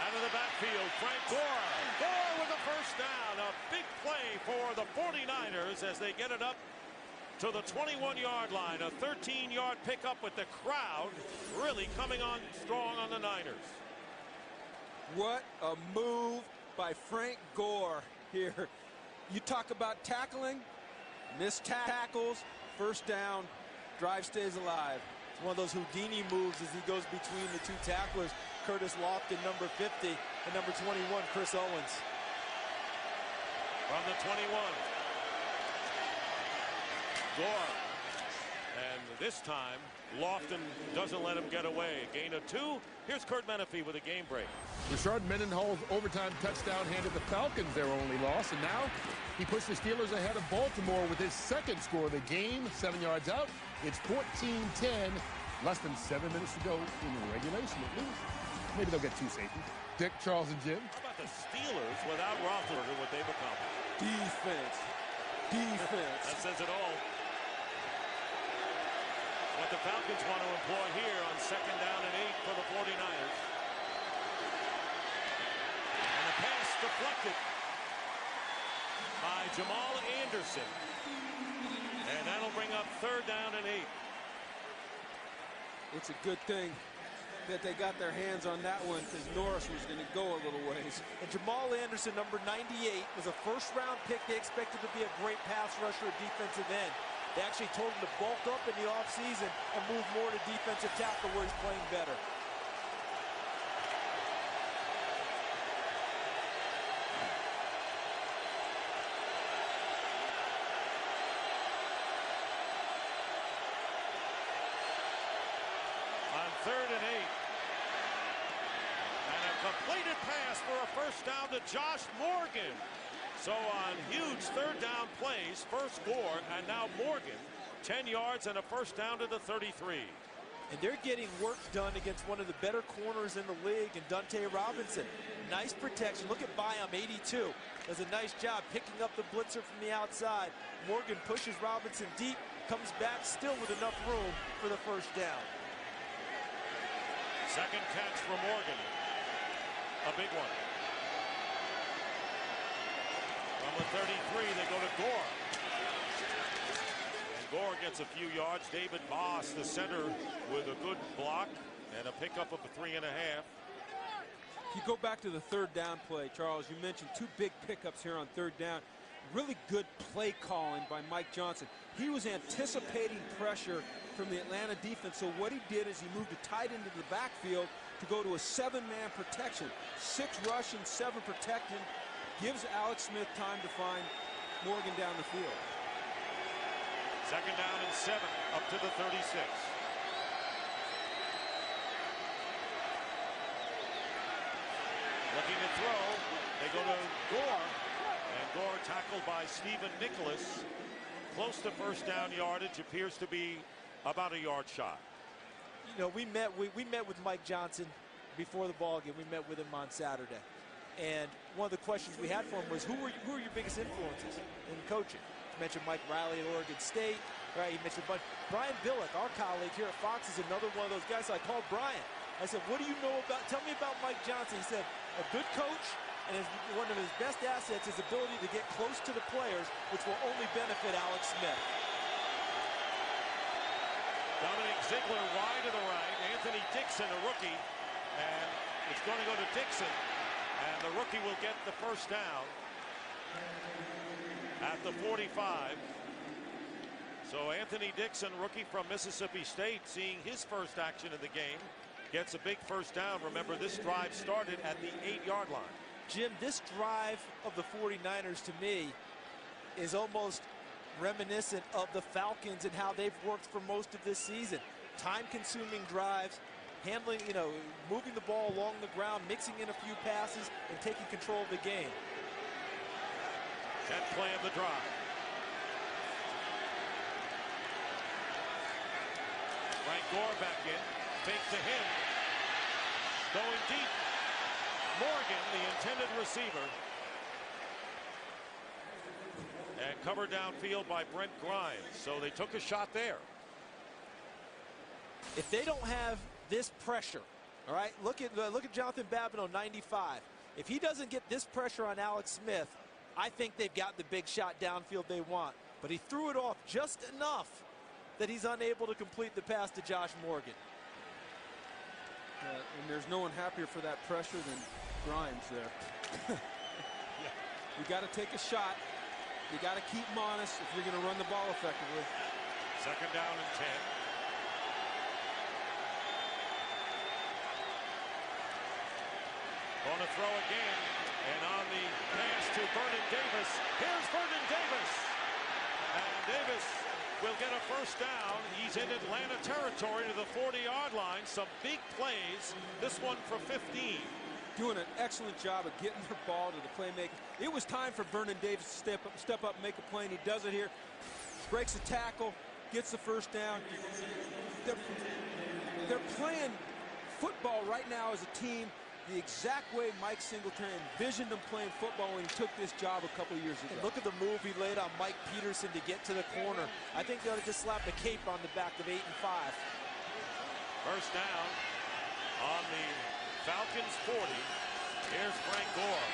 Out of the backfield, Frank Gore. Gore with a first down. A big play for the 49ers as they get it up to the 21-yard line. A 13-yard pickup with the crowd really coming on strong on the Niners.
What a move by Frank Gore here. You talk about tackling, missed tackles, first down, drive stays alive.
It's one of those Houdini moves as he goes between the two tacklers, Curtis Lofton, number 50, and number 21, Chris Owens.
From the 21. Gore. And this time, Lofton doesn't let him get away. A gain of 2. Here's Kurt Menefee with a game break.
Rashard Mendenhall's overtime touchdown handed the Falcons their only loss, and now he puts the Steelers ahead of Baltimore with his second score of the game, 7 yards out. It's 14-10, less than 7 minutes to go in regulation at least. Maybe they'll get 2 safeties. Dick, Charles, and Jim.
How about the Steelers without Roethlisberger, what they've accomplished?
Defense. Defense.
That says it all. What the Falcons want to employ here on 2nd down and 8 for the 49ers. And the pass deflected by Jamal Anderson. And that'll bring up 3rd down and 8.
It's a good thing that they got their hands on that one because Norris was going to go a little ways.
And Jamal Anderson, number 98, was a first-round pick. They expected to be a great pass rusher at defensive end. They actually told him to bulk up in the offseason and move more to defensive tackle where he's playing better.
On 3rd and 8. And a completed pass for a first down to Josh Morgan. So on huge 3rd down plays, first Gore and now Morgan, 10 yards and a first down to the 33.
And they're getting work done against one of the better corners in the league, and Dante Robinson. Nice protection. Look at Byam, 82. Does a nice job picking up the blitzer from the outside. Morgan pushes Robinson deep, comes back still with enough room for the first down.
Second catch for Morgan. A big one. From the 33, they go to Gore. And Gore gets a few yards. David Moss, the center, with a good block and a pickup of a 3.5.
If you go back to the 3rd down play, Charles, you mentioned 2 big pickups here on 3rd down. Really good play calling by Mike Johnson. He was anticipating pressure from the Atlanta defense, so what he did is he moved a tight end into the backfield to go to a 7-man protection. 6 rushing, 7 protecting. Gives Alex Smith time to find Morgan down the field.
2nd down and 7, up to the 36. Looking to throw, they go to Gore. And Gore tackled by Stephen Nicholas. Close to first down yardage, appears to be about a yard shot.
You know, we met with Mike Johnson before the ball game. We met with him on Saturday. And one of the questions we had for him was, who are your biggest influences in coaching? He mentioned Mike Riley at Oregon State, right? He mentioned a bunch. Brian Billick, our colleague here at Fox, is another one of those guys. So I called Brian. I said, what do you know about, tell me about Mike Johnson. He said, a good coach, and one of his best assets is ability to get close to the players, which will only benefit Alex Smith.
Dominic Ziegler wide to the right. Anthony Dixon, a rookie, and it's going to go to Dixon, and the rookie will get the first down at the 45. So Anthony Dixon, rookie from Mississippi State, seeing his first action in the game, gets a big first down. Remember, this drive started at the 8-yard line.
Jim, this drive of the 49ers to me is almost reminiscent of the Falcons and how they've worked for most of this season. Time-consuming drives, handling, moving the ball along the ground, mixing in a few passes, and taking control of the game.
10th play of the drive. Frank Gore back in. Fake to him. Going deep. Morgan, the intended receiver. And covered downfield by Brent Grimes. So they took a shot there.
If they don't have this pressure, all right, look at Jonathan Babineau, 95. If he doesn't get this pressure on Alex Smith, I think they've got the big shot downfield they want. But he threw it off just enough that he's unable to complete the pass to Josh Morgan.
And there's no one happier for that pressure than Grimes there. You got to take a shot. You got to keep him honest if you're going to run the ball effectively.
2nd down and 10. On a throw again, and on the pass to Vernon Davis. Here's Vernon Davis. And Davis will get a first down. He's in Atlanta territory to the 40-yard line. Some big plays. This one for 15.
Doing an excellent job of getting the ball to the playmaker. It was time for Vernon Davis to step up and make a play, and he does it here. Breaks a tackle, gets the first down. They're playing football right now as a team the exact way Mike Singletary envisioned them playing football when he took this job a couple of years ago.
And look at the move he laid on Mike Peterson to get to the corner. I think they ought to just slap a cape on the back of 8 and 5.
First down on the Falcons 40. Here's Frank Gore.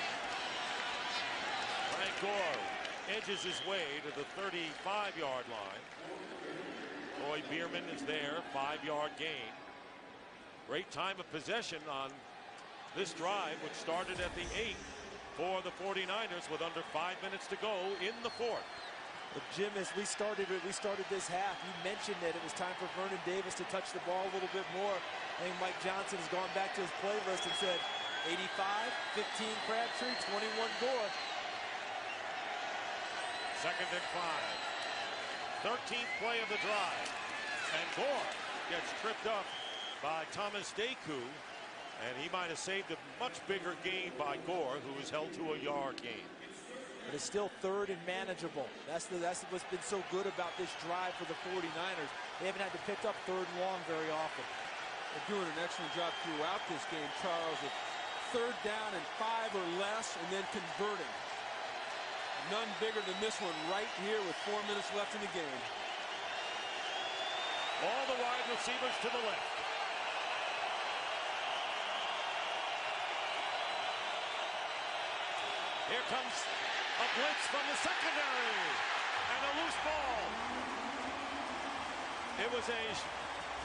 Frank Gore edges his way to the 35-yard line. Roy Bierman is there, 5-yard gain. Great time of possession on this drive, which started at the 8 for the 49ers with under 5 minutes to go in the 4th.
But Jim, as we started this half, you mentioned that it was time for Vernon Davis to touch the ball a little bit more. I think Mike Johnson has gone back to his playlist and said 85, 15 Crabtree, 21 Gore.
2nd and 5. 13th play of the drive. And Gore gets tripped up by Thomas Deku. And he might have saved a much bigger gain by Gore, who was held to a yard gain.
But it's still 3rd and manageable. That's what's been so good about this drive for the 49ers. They haven't had to pick up 3rd and long very often.
They're doing an excellent job throughout this game, Charles, of 3rd down and 5 or less, and then converting. None bigger than this one right here with 4 minutes left in the game.
All the wide receivers to the left. Here comes a blitz from the secondary, and a loose ball. It was a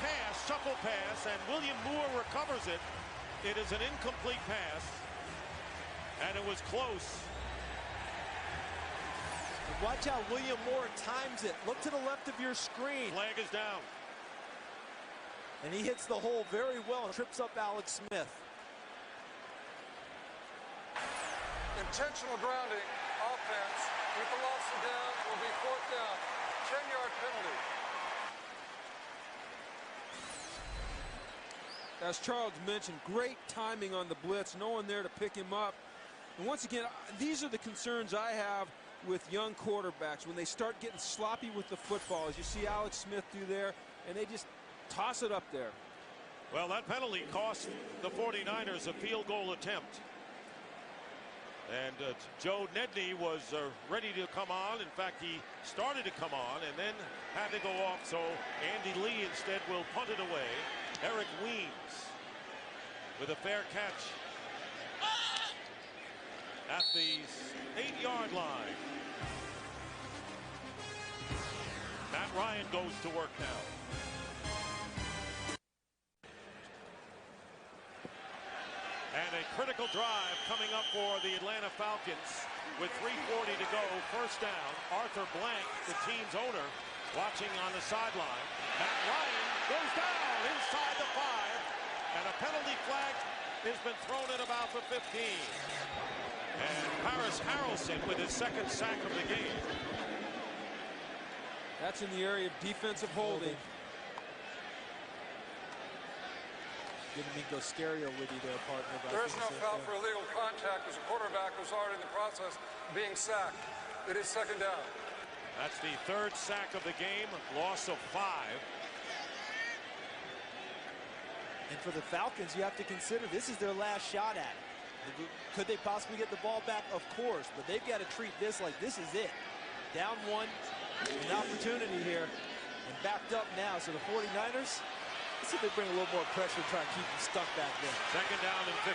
pass, shuffle pass, and William Moore recovers it. It is an incomplete pass, and it was close.
Watch how William Moore times it. Look to the left of your screen.
Flag is down.
And he hits the hole very well and trips up Alex Smith.
Intentional grounding offense. With the loss of down, will be 4th down. 10-yard penalty.
As Charles mentioned, great timing on the blitz. No one there to pick him up. And once again, these are the concerns I have with young quarterbacks when they start getting sloppy with the football, as you see Alex Smith do there, and they just toss it up there.
Well, that penalty cost the 49ers a field goal attempt. And Joe Nedney was ready to come on. In fact, he started to come on and then had to go off. So Andy Lee instead will punt it away. Eric Weems with a fair catch. at the 8-yard line. Matt Ryan goes to work now. And a critical drive coming up for the Atlanta Falcons with 3:40 to go. First down. Arthur Blank, the team's owner, watching on the sideline. Matt Ryan goes down inside the 5. And a penalty flag has been thrown at about the 15. And Paris Harrelson with his second sack of the game.
That's in the area of defensive holding.
Didn't mean go stereo with you there, partner.
There is no foul for illegal contact as the quarterback was already in the process of being sacked. It is second down.
That's the third sack of the game, loss of 5.
And for the Falcons, you have to consider this is their last shot at it. Could they possibly get the ball back? Of course, but they've got to treat this like this is it. Down 1, an opportunity here, and backed up now. So the 49ers, let's see if they bring a little more pressure to try and keep them stuck back there.
Second down and 15.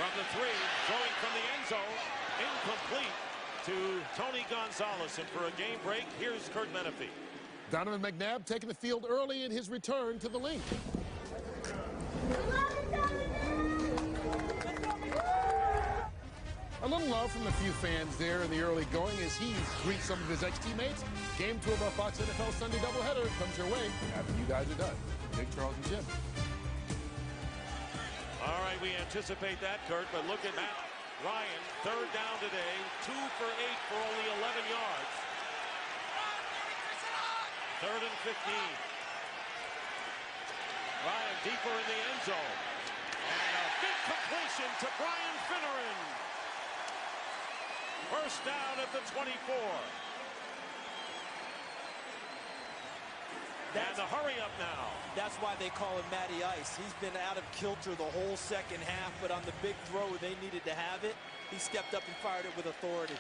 From the 3, throwing from the end zone, incomplete to Tony Gonzalez. And for a game break, here's Kurt Menefee.
Donovan McNabb taking the field early in his return to the link. A little love from a few fans there in the early going as he greets some of his ex-teammates. Game 2 of our Fox NFL Sunday doubleheader comes your way after you guys are done. Big Charles and Jim.
All right, we anticipate that, Kurt, but look at Matt Ryan, third down today, 2 for 8 for only 11 yards. Third and 15. Ryan deeper in the end zone. And a big completion to Brian Finneran. First down at the 24. And the hurry up now.
That's why they call him Matty Ice. He's been out of kilter the whole second half, but on the big throw where they needed to have it, he stepped up and fired it with authority.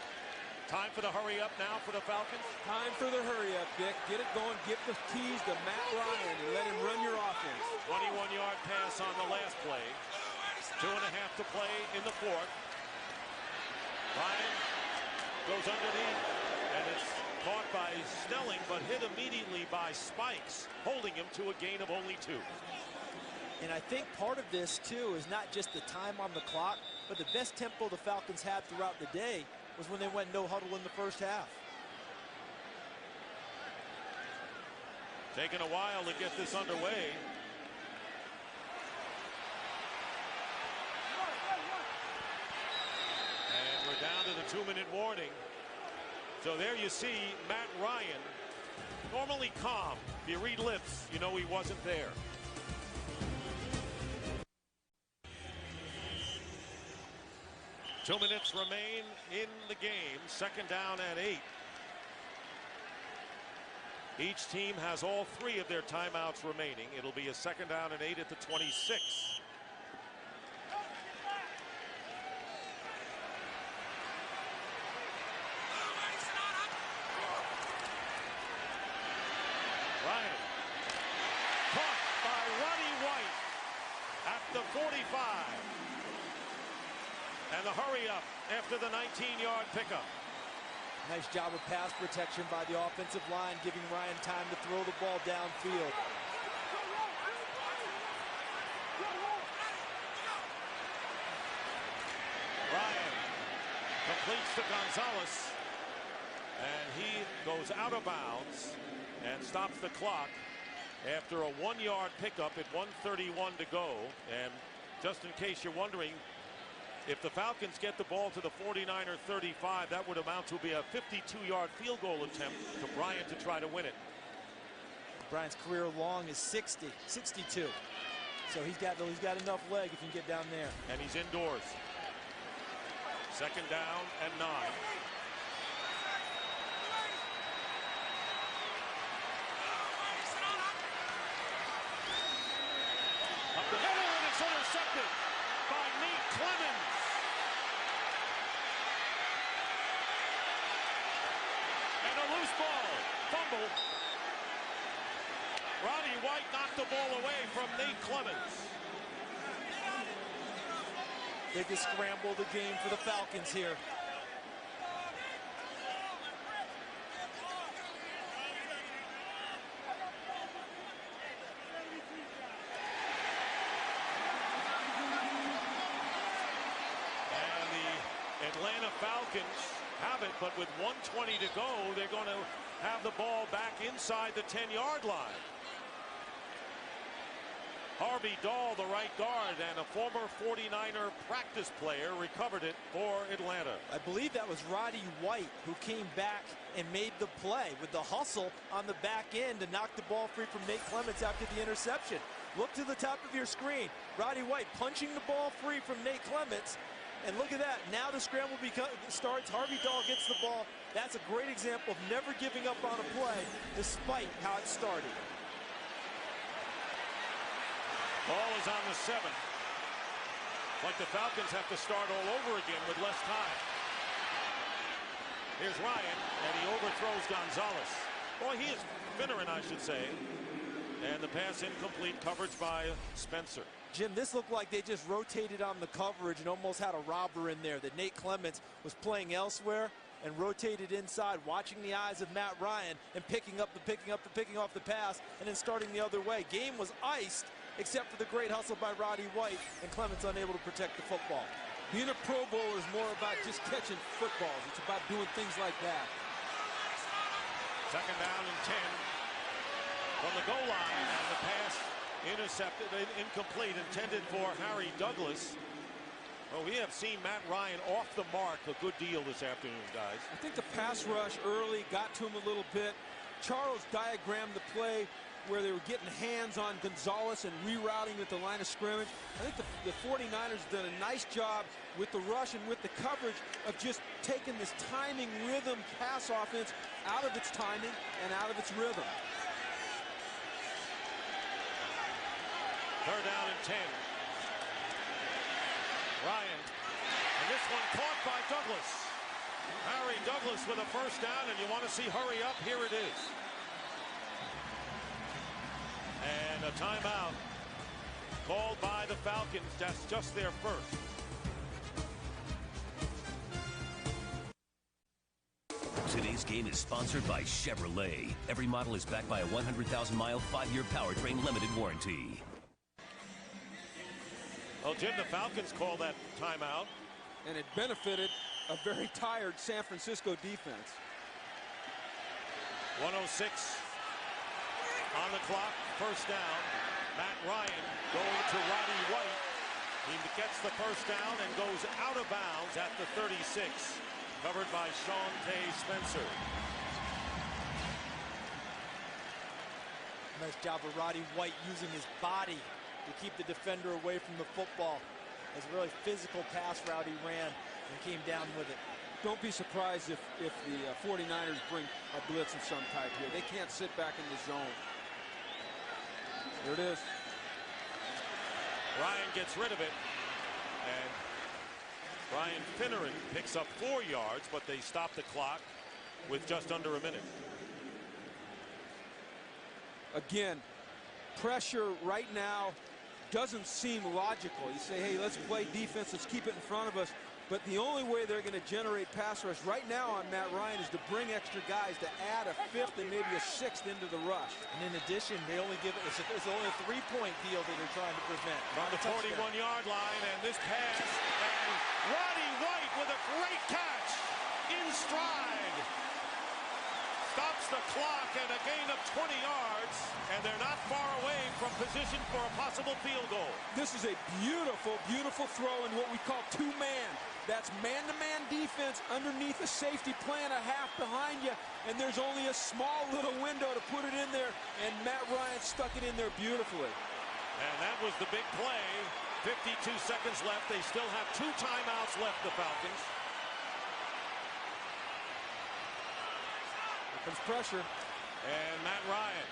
Time for the hurry up now for the Falcons.
Time for the hurry up, Dick. Get it going. Give the keys to Matt Ryan and let him run your offense.
21-yard pass on the last play. 2.5 to play in the fourth. Ryan goes underneath, and it's caught by Snelling, but hit immediately by Spikes, holding him to a gain of only 2.
And I think part of this, too, is not just the time on the clock, but the best tempo the Falcons had throughout the day was when they went no huddle in the first half.
Taking a while to get this underway. And we're down to the 2-minute warning. So there you see Matt Ryan, normally calm. If you read lips, you know he wasn't there. Two minutes remain in the game. Second down at 8. Each team has all 3 of their timeouts remaining. It'll be a second down and 8 at the 26. Ryan caught by Roddy White at the 45. And the hurry up after the 19-yard pickup.
Nice job of pass protection by the offensive line, giving Ryan time to throw the ball downfield.
Ryan completes to Gonzalez, and he goes out of bounds and stops the clock after a 1-yard pickup at 1:31 to go. And just in case you're wondering, if the Falcons get the ball to the 49er 35, that would amount to be a 52-yard field goal attempt to Bryant to try to win it.
Bryant's career long is 62. So he's got enough leg if you can get down there.
And he's indoors. Second down and 9. Up the middle, and it's intercepted by Nate Clemens. And a loose ball. Fumble. Roddy White knocked the ball away from Nate Clemens.
They just scramble the game for the Falcons here.
Atlanta Falcons have it, but with 1:20 to go, they're going to have the ball back inside the 10-yard line. Harvey Dahl, the right guard, and a former 49er practice player, recovered it for Atlanta.
I believe that was Roddy White who came back and made the play with the hustle on the back end to knock the ball free from Nate Clements after the interception. Look to the top of your screen. Roddy White punching the ball free from Nate Clements. And look at that. Now the scramble starts. Harvey Dahl gets the ball. That's a great example of never giving up on a play despite how it started.
Ball is on the 7. Like the Falcons have to start all over again with less time. Here's Ryan, and he overthrows Gonzalez. Boy, he is Finneran, I should say. And the pass incomplete, coverage by Spencer.
Jim, this looked like they just rotated on the coverage and almost had a robber in there. That Nate Clements was playing elsewhere and rotated inside, watching the eyes of Matt Ryan and picking off the pass and then starting the other way. Game was iced except for the great hustle by Roddy White, and Clements unable to protect the football.
Being a Pro Bowler is more about just catching footballs. It's about doing things like that.
Second down and 10 from the goal line, and the pass intercepted, incomplete, intended for Harry Douglas. Well, we have seen Matt Ryan off the mark a good deal this afternoon, guys.
I think the pass rush early got to him a little bit. Charles diagrammed the play where they were getting hands on Gonzalez and rerouting at the line of scrimmage. I think the 49ers done a nice job with the rush and with the coverage of just taking this timing rhythm pass offense out of its timing and out of its rhythm.
Third down and 10. Ryan, and this one caught by Douglas. Harry Douglas with a first down, and you want to see hurry up, here it is. And a timeout called by the Falcons. That's just their first.
Today's game is sponsored by Chevrolet. Every model is backed by a 100,000-mile, 5-year powertrain limited warranty.
Well, Jim, the Falcons call that timeout.
And it benefited a very tired San Francisco defense.
1:06 on the clock, first down. Matt Ryan going to Roddy White. He gets the first down and goes out of bounds at the 36. Covered by Sean Tay Spencer.
Nice job of Roddy White using his body to keep the defender away from the football. It was a really physical pass route he ran and came down with it.
Don't be surprised if the 49ers bring a blitz of some type here. They can't sit back in the zone. Here it is.
Ryan gets rid of it. And Brian Finneran picks up 4 yards, but they stop the clock with just under a minute.
Again, pressure right now doesn't seem logical. You say, hey, let's play defense, let's keep it in front of us. But the only way they're going to generate pass rush right now on Matt Ryan is to bring extra guys to add a 5th and maybe a 6th into the rush.
And in addition, they only give it, it's only a 3-point deal that they're trying to prevent.
From the 41-yard line, and this pass, and Roddy White with a great catch in stride. Stops the clock and a gain of 20 yards, and they're not far away from position for a possible field goal.
This is a beautiful, beautiful throw in what we call two-man. That's man-to-man defense underneath a safety plant a half behind you, and there's only a small little window to put it in there, and Matt Ryan stuck it in there beautifully.
And that was the big play. 52 seconds left. They still have 2 timeouts left, the Falcons.
Here comes pressure.
And Matt Ryan,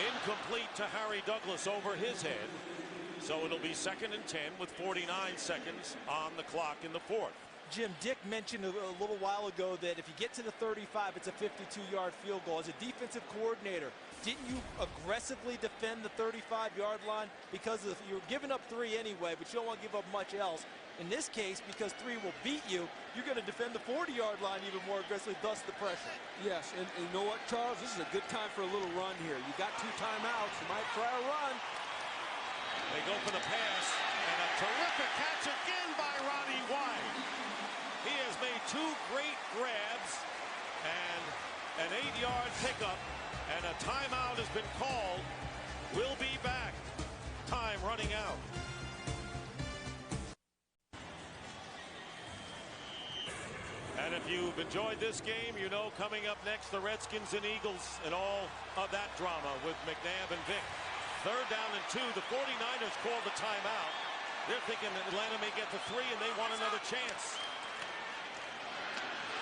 incomplete to Harry Douglas over his head. So it'll be 2nd and 10 with 49 seconds on the clock in the 4th.
Jim, Dick mentioned a little while ago that if you get to the 35, it's a 52-yard field goal. As a defensive coordinator, didn't you aggressively defend the 35-yard line? Because you're giving up 3 anyway, but you don't want to give up much else. In this case, because 3 will beat you, you're going to defend the 40-yard line even more aggressively, thus the pressure.
Yes, and you know what, Charles? This is a good time for a little run here. You got 2 timeouts. You might try a run.
They go for the pass, and a terrific catch again by Ronnie White. He has made 2 great grabs and an 8-yard pickup, and a timeout has been called. We'll be back. Time running out. And if you've enjoyed this game, you know coming up next, the Redskins and Eagles and all of that drama with McNabb and Vick. 3rd down and 2. The 49ers called the timeout. They're thinking that Atlanta may get to 3 and they want another chance.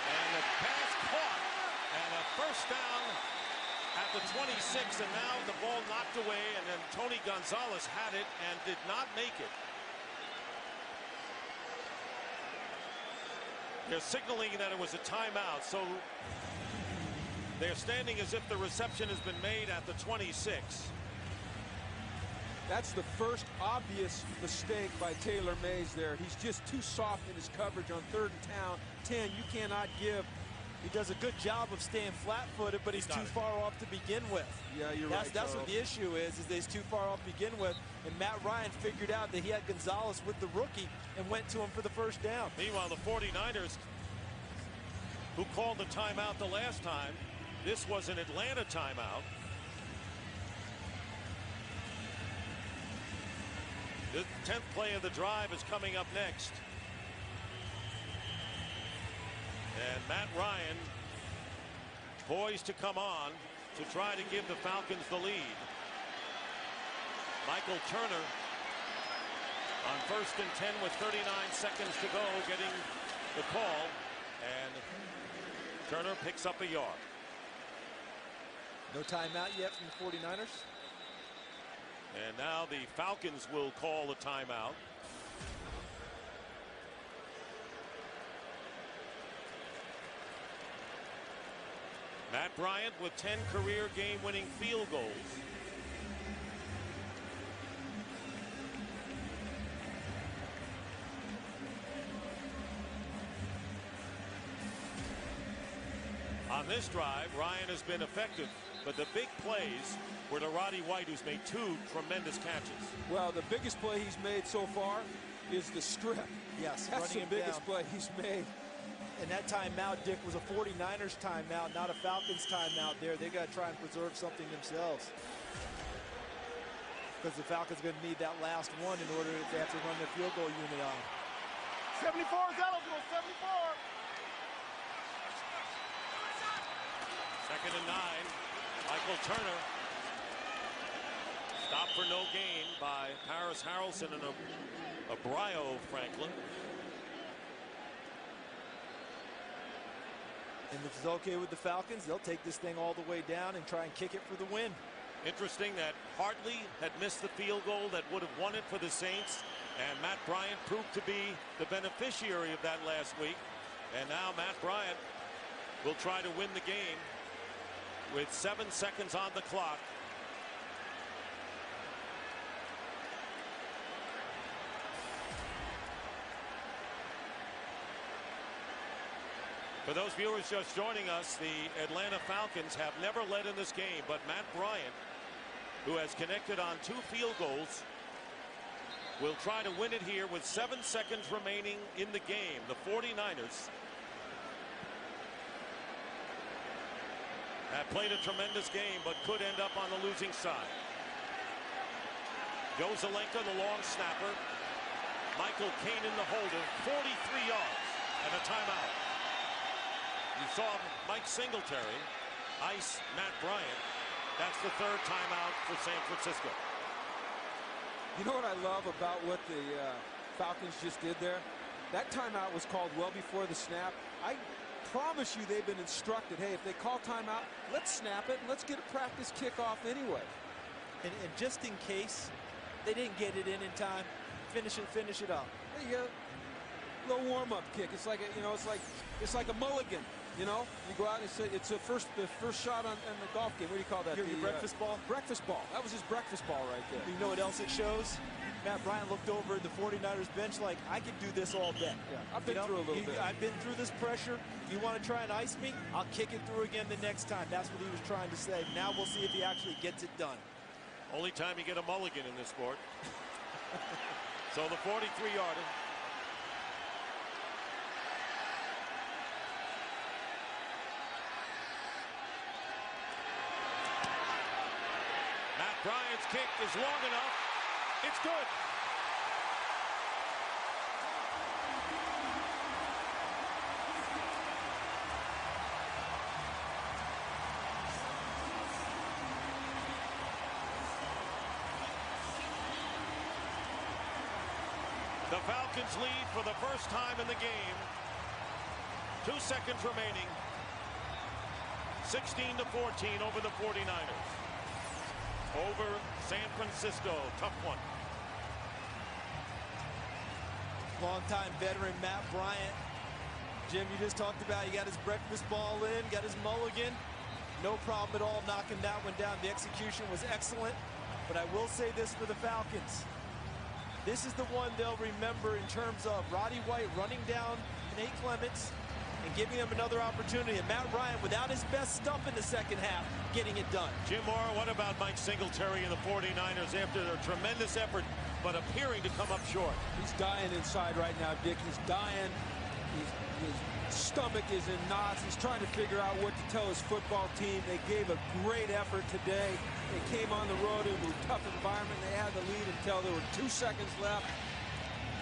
And the pass caught, and a first down at the 26, and now the ball knocked away, and then Tony Gonzalez had it and did not make it. They're signaling that it was a timeout, so they're standing as if the reception has been made at the 26.
That's the first obvious mistake by Taylor Mays there. He's just too soft in his coverage on 3rd and 10. You cannot give.
He does a good job of staying flat-footed, but he's too far off to begin with.
Yeah, you're right.
That's what the issue is that he's too far off to begin with. And Matt Ryan figured out that he had Gonzalez with the rookie and went to him for the first down.
Meanwhile, the 49ers, who called the timeout the last time, this was an Atlanta timeout. The 10th play of the drive is coming up next. And Matt Ryan poised to come on to try to give the Falcons the lead. Michael Turner on 1st and 10 with 39 seconds to go, getting the call, and Turner picks up a yard.
No timeout yet from the 49ers.
And now the Falcons will call a timeout. Matt Bryant with 10 career game-winning field goals. On this drive, Ryan has been effective, but the big plays were to Roddy White, who's made 2 tremendous catches.
Well, the biggest play he's made so far is the strip.
Yes,
that's the biggest play he's made.
And that timeout, Dick, was a 49ers timeout, not a Falcons timeout there. They got to try and preserve something themselves. Because the Falcons are going to need that last one in order if they have to run their field goal unit on.
74 is eligible, 74.
2nd and 9. Michael Turner. Stopped for no gain by Paris Harrelson and a Brio Franklin.
And if it's okay with the Falcons, they'll take this thing all the way down and try and kick it for the win.
Interesting that Hartley had missed the field goal that would have won it for the Saints, and Matt Bryant proved to be the beneficiary of that last week. And now Matt Bryant will try to win the game with 7 seconds on the clock. For those viewers just joining us, the Atlanta Falcons have never led in this game, but Matt Bryant, who has connected on 2 field goals, will try to win it here with 7 seconds remaining in the game. The 49ers have played a tremendous game, but could end up on the losing side. Joe Zelenka, the long snapper. Michael Kane in the holder, 43 yards and a timeout. You saw Mike Singletary ice Matt Bryant. That's the 3rd timeout for San Francisco.
You know what I love about what the Falcons just did there? That timeout was called well before the snap. I promise you they've been instructed, hey, if they call timeout, let's snap it and let's get a practice kickoff anyway.
And just in case they didn't get it in time, finish it up.
There you go. Little warm-up kick. It's like a, it's like a mulligan. You know, you go out and say it's the first shot on the golf game. What do you call that?
Your breakfast ball?
Breakfast ball. That was his breakfast ball right there.
You know what else it shows? Matt Bryant looked over at the 49ers bench like, I could do this all day.
Yeah, I've been through a little bit.
I've been through this pressure. You want to try and ice me? I'll kick it through again the next time. That's what he was trying to say. Now we'll see if he actually gets it done.
Only time you get a mulligan in this sport. So the 43-yarder. Matt Bryant's kick is long enough. It's good. The Falcons lead for the first time in the game. 2 seconds remaining. 16-14 over the 49ers. Over San Francisco. Tough one.
Longtime veteran Matt Bryant. Jim, you just talked about, he got his breakfast ball in, got his mulligan. No problem at all knocking that one down. The execution was excellent. But I will say this for the Falcons. This is the one they'll remember in terms of Roddy White running down Nate Clements and giving him another opportunity. And Matt Ryan, without his best stuff in the second half, getting it done.
Jim Mora, what about Mike Singletary and the 49ers after their tremendous effort, but appearing to come up short?
He's dying inside right now, Dick. He's dying. His stomach is in knots. He's trying to figure out what to tell his football team. They gave a great effort today. They came on the road into a tough environment. They had the lead until there were 2 seconds left.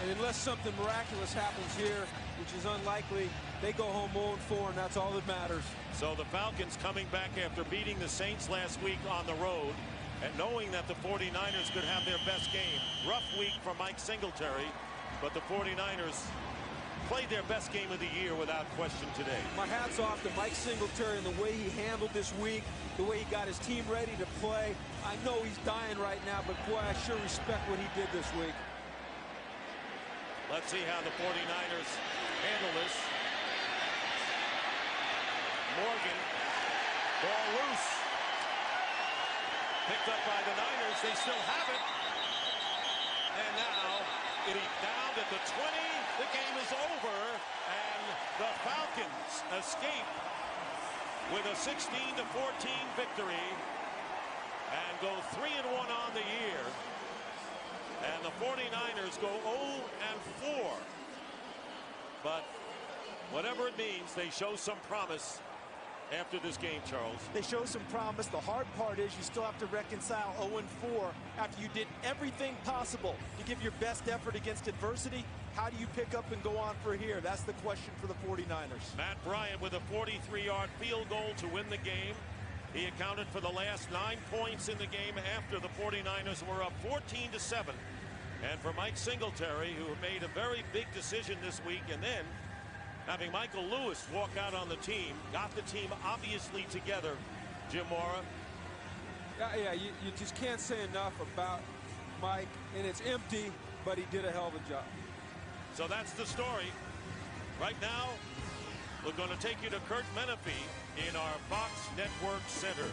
And unless something miraculous happens here, which is unlikely, they go home 0-4, and that's all that matters.
So the Falcons coming back after beating the Saints last week on the road and knowing that the 49ers could have their best game. Rough week for Mike Singletary, but the 49ers played their best game of the year without question today.
My hat's off to Mike Singletary and the way he handled this week, the way he got his team ready to play. I know he's dying right now, but boy, I sure respect what he did this week.
Let's see how the 49ers handle this. Morgan, ball loose. Picked up by the Niners. They still have it. And now it is down at the 20. The game is over, and the Falcons escape with a 16-14 victory and go 3-1 on the year. And the 49ers go 0-4. But whatever it means, they show some promise after this game, Charles.
They show some promise. The hard part is you still have to reconcile 0-4 after you did everything possible to give your best effort against adversity. How do you pick up and go on for here? That's the question for the 49ers. Matt
Bryant with a 43-yard field goal to win the game. He accounted for the last 9 points in the game after the 49ers were up 14-7. And for Mike Singletary, who made a very big decision this week, and then having Michael Lewis walk out on the team, got the team obviously together. Jim Mora.
Yeah, you just can't say enough about Mike, and it's empty, but he did a hell of a job.
So that's the story. Right now, we're going to take you to Kurt Menefee in our Fox Network Center.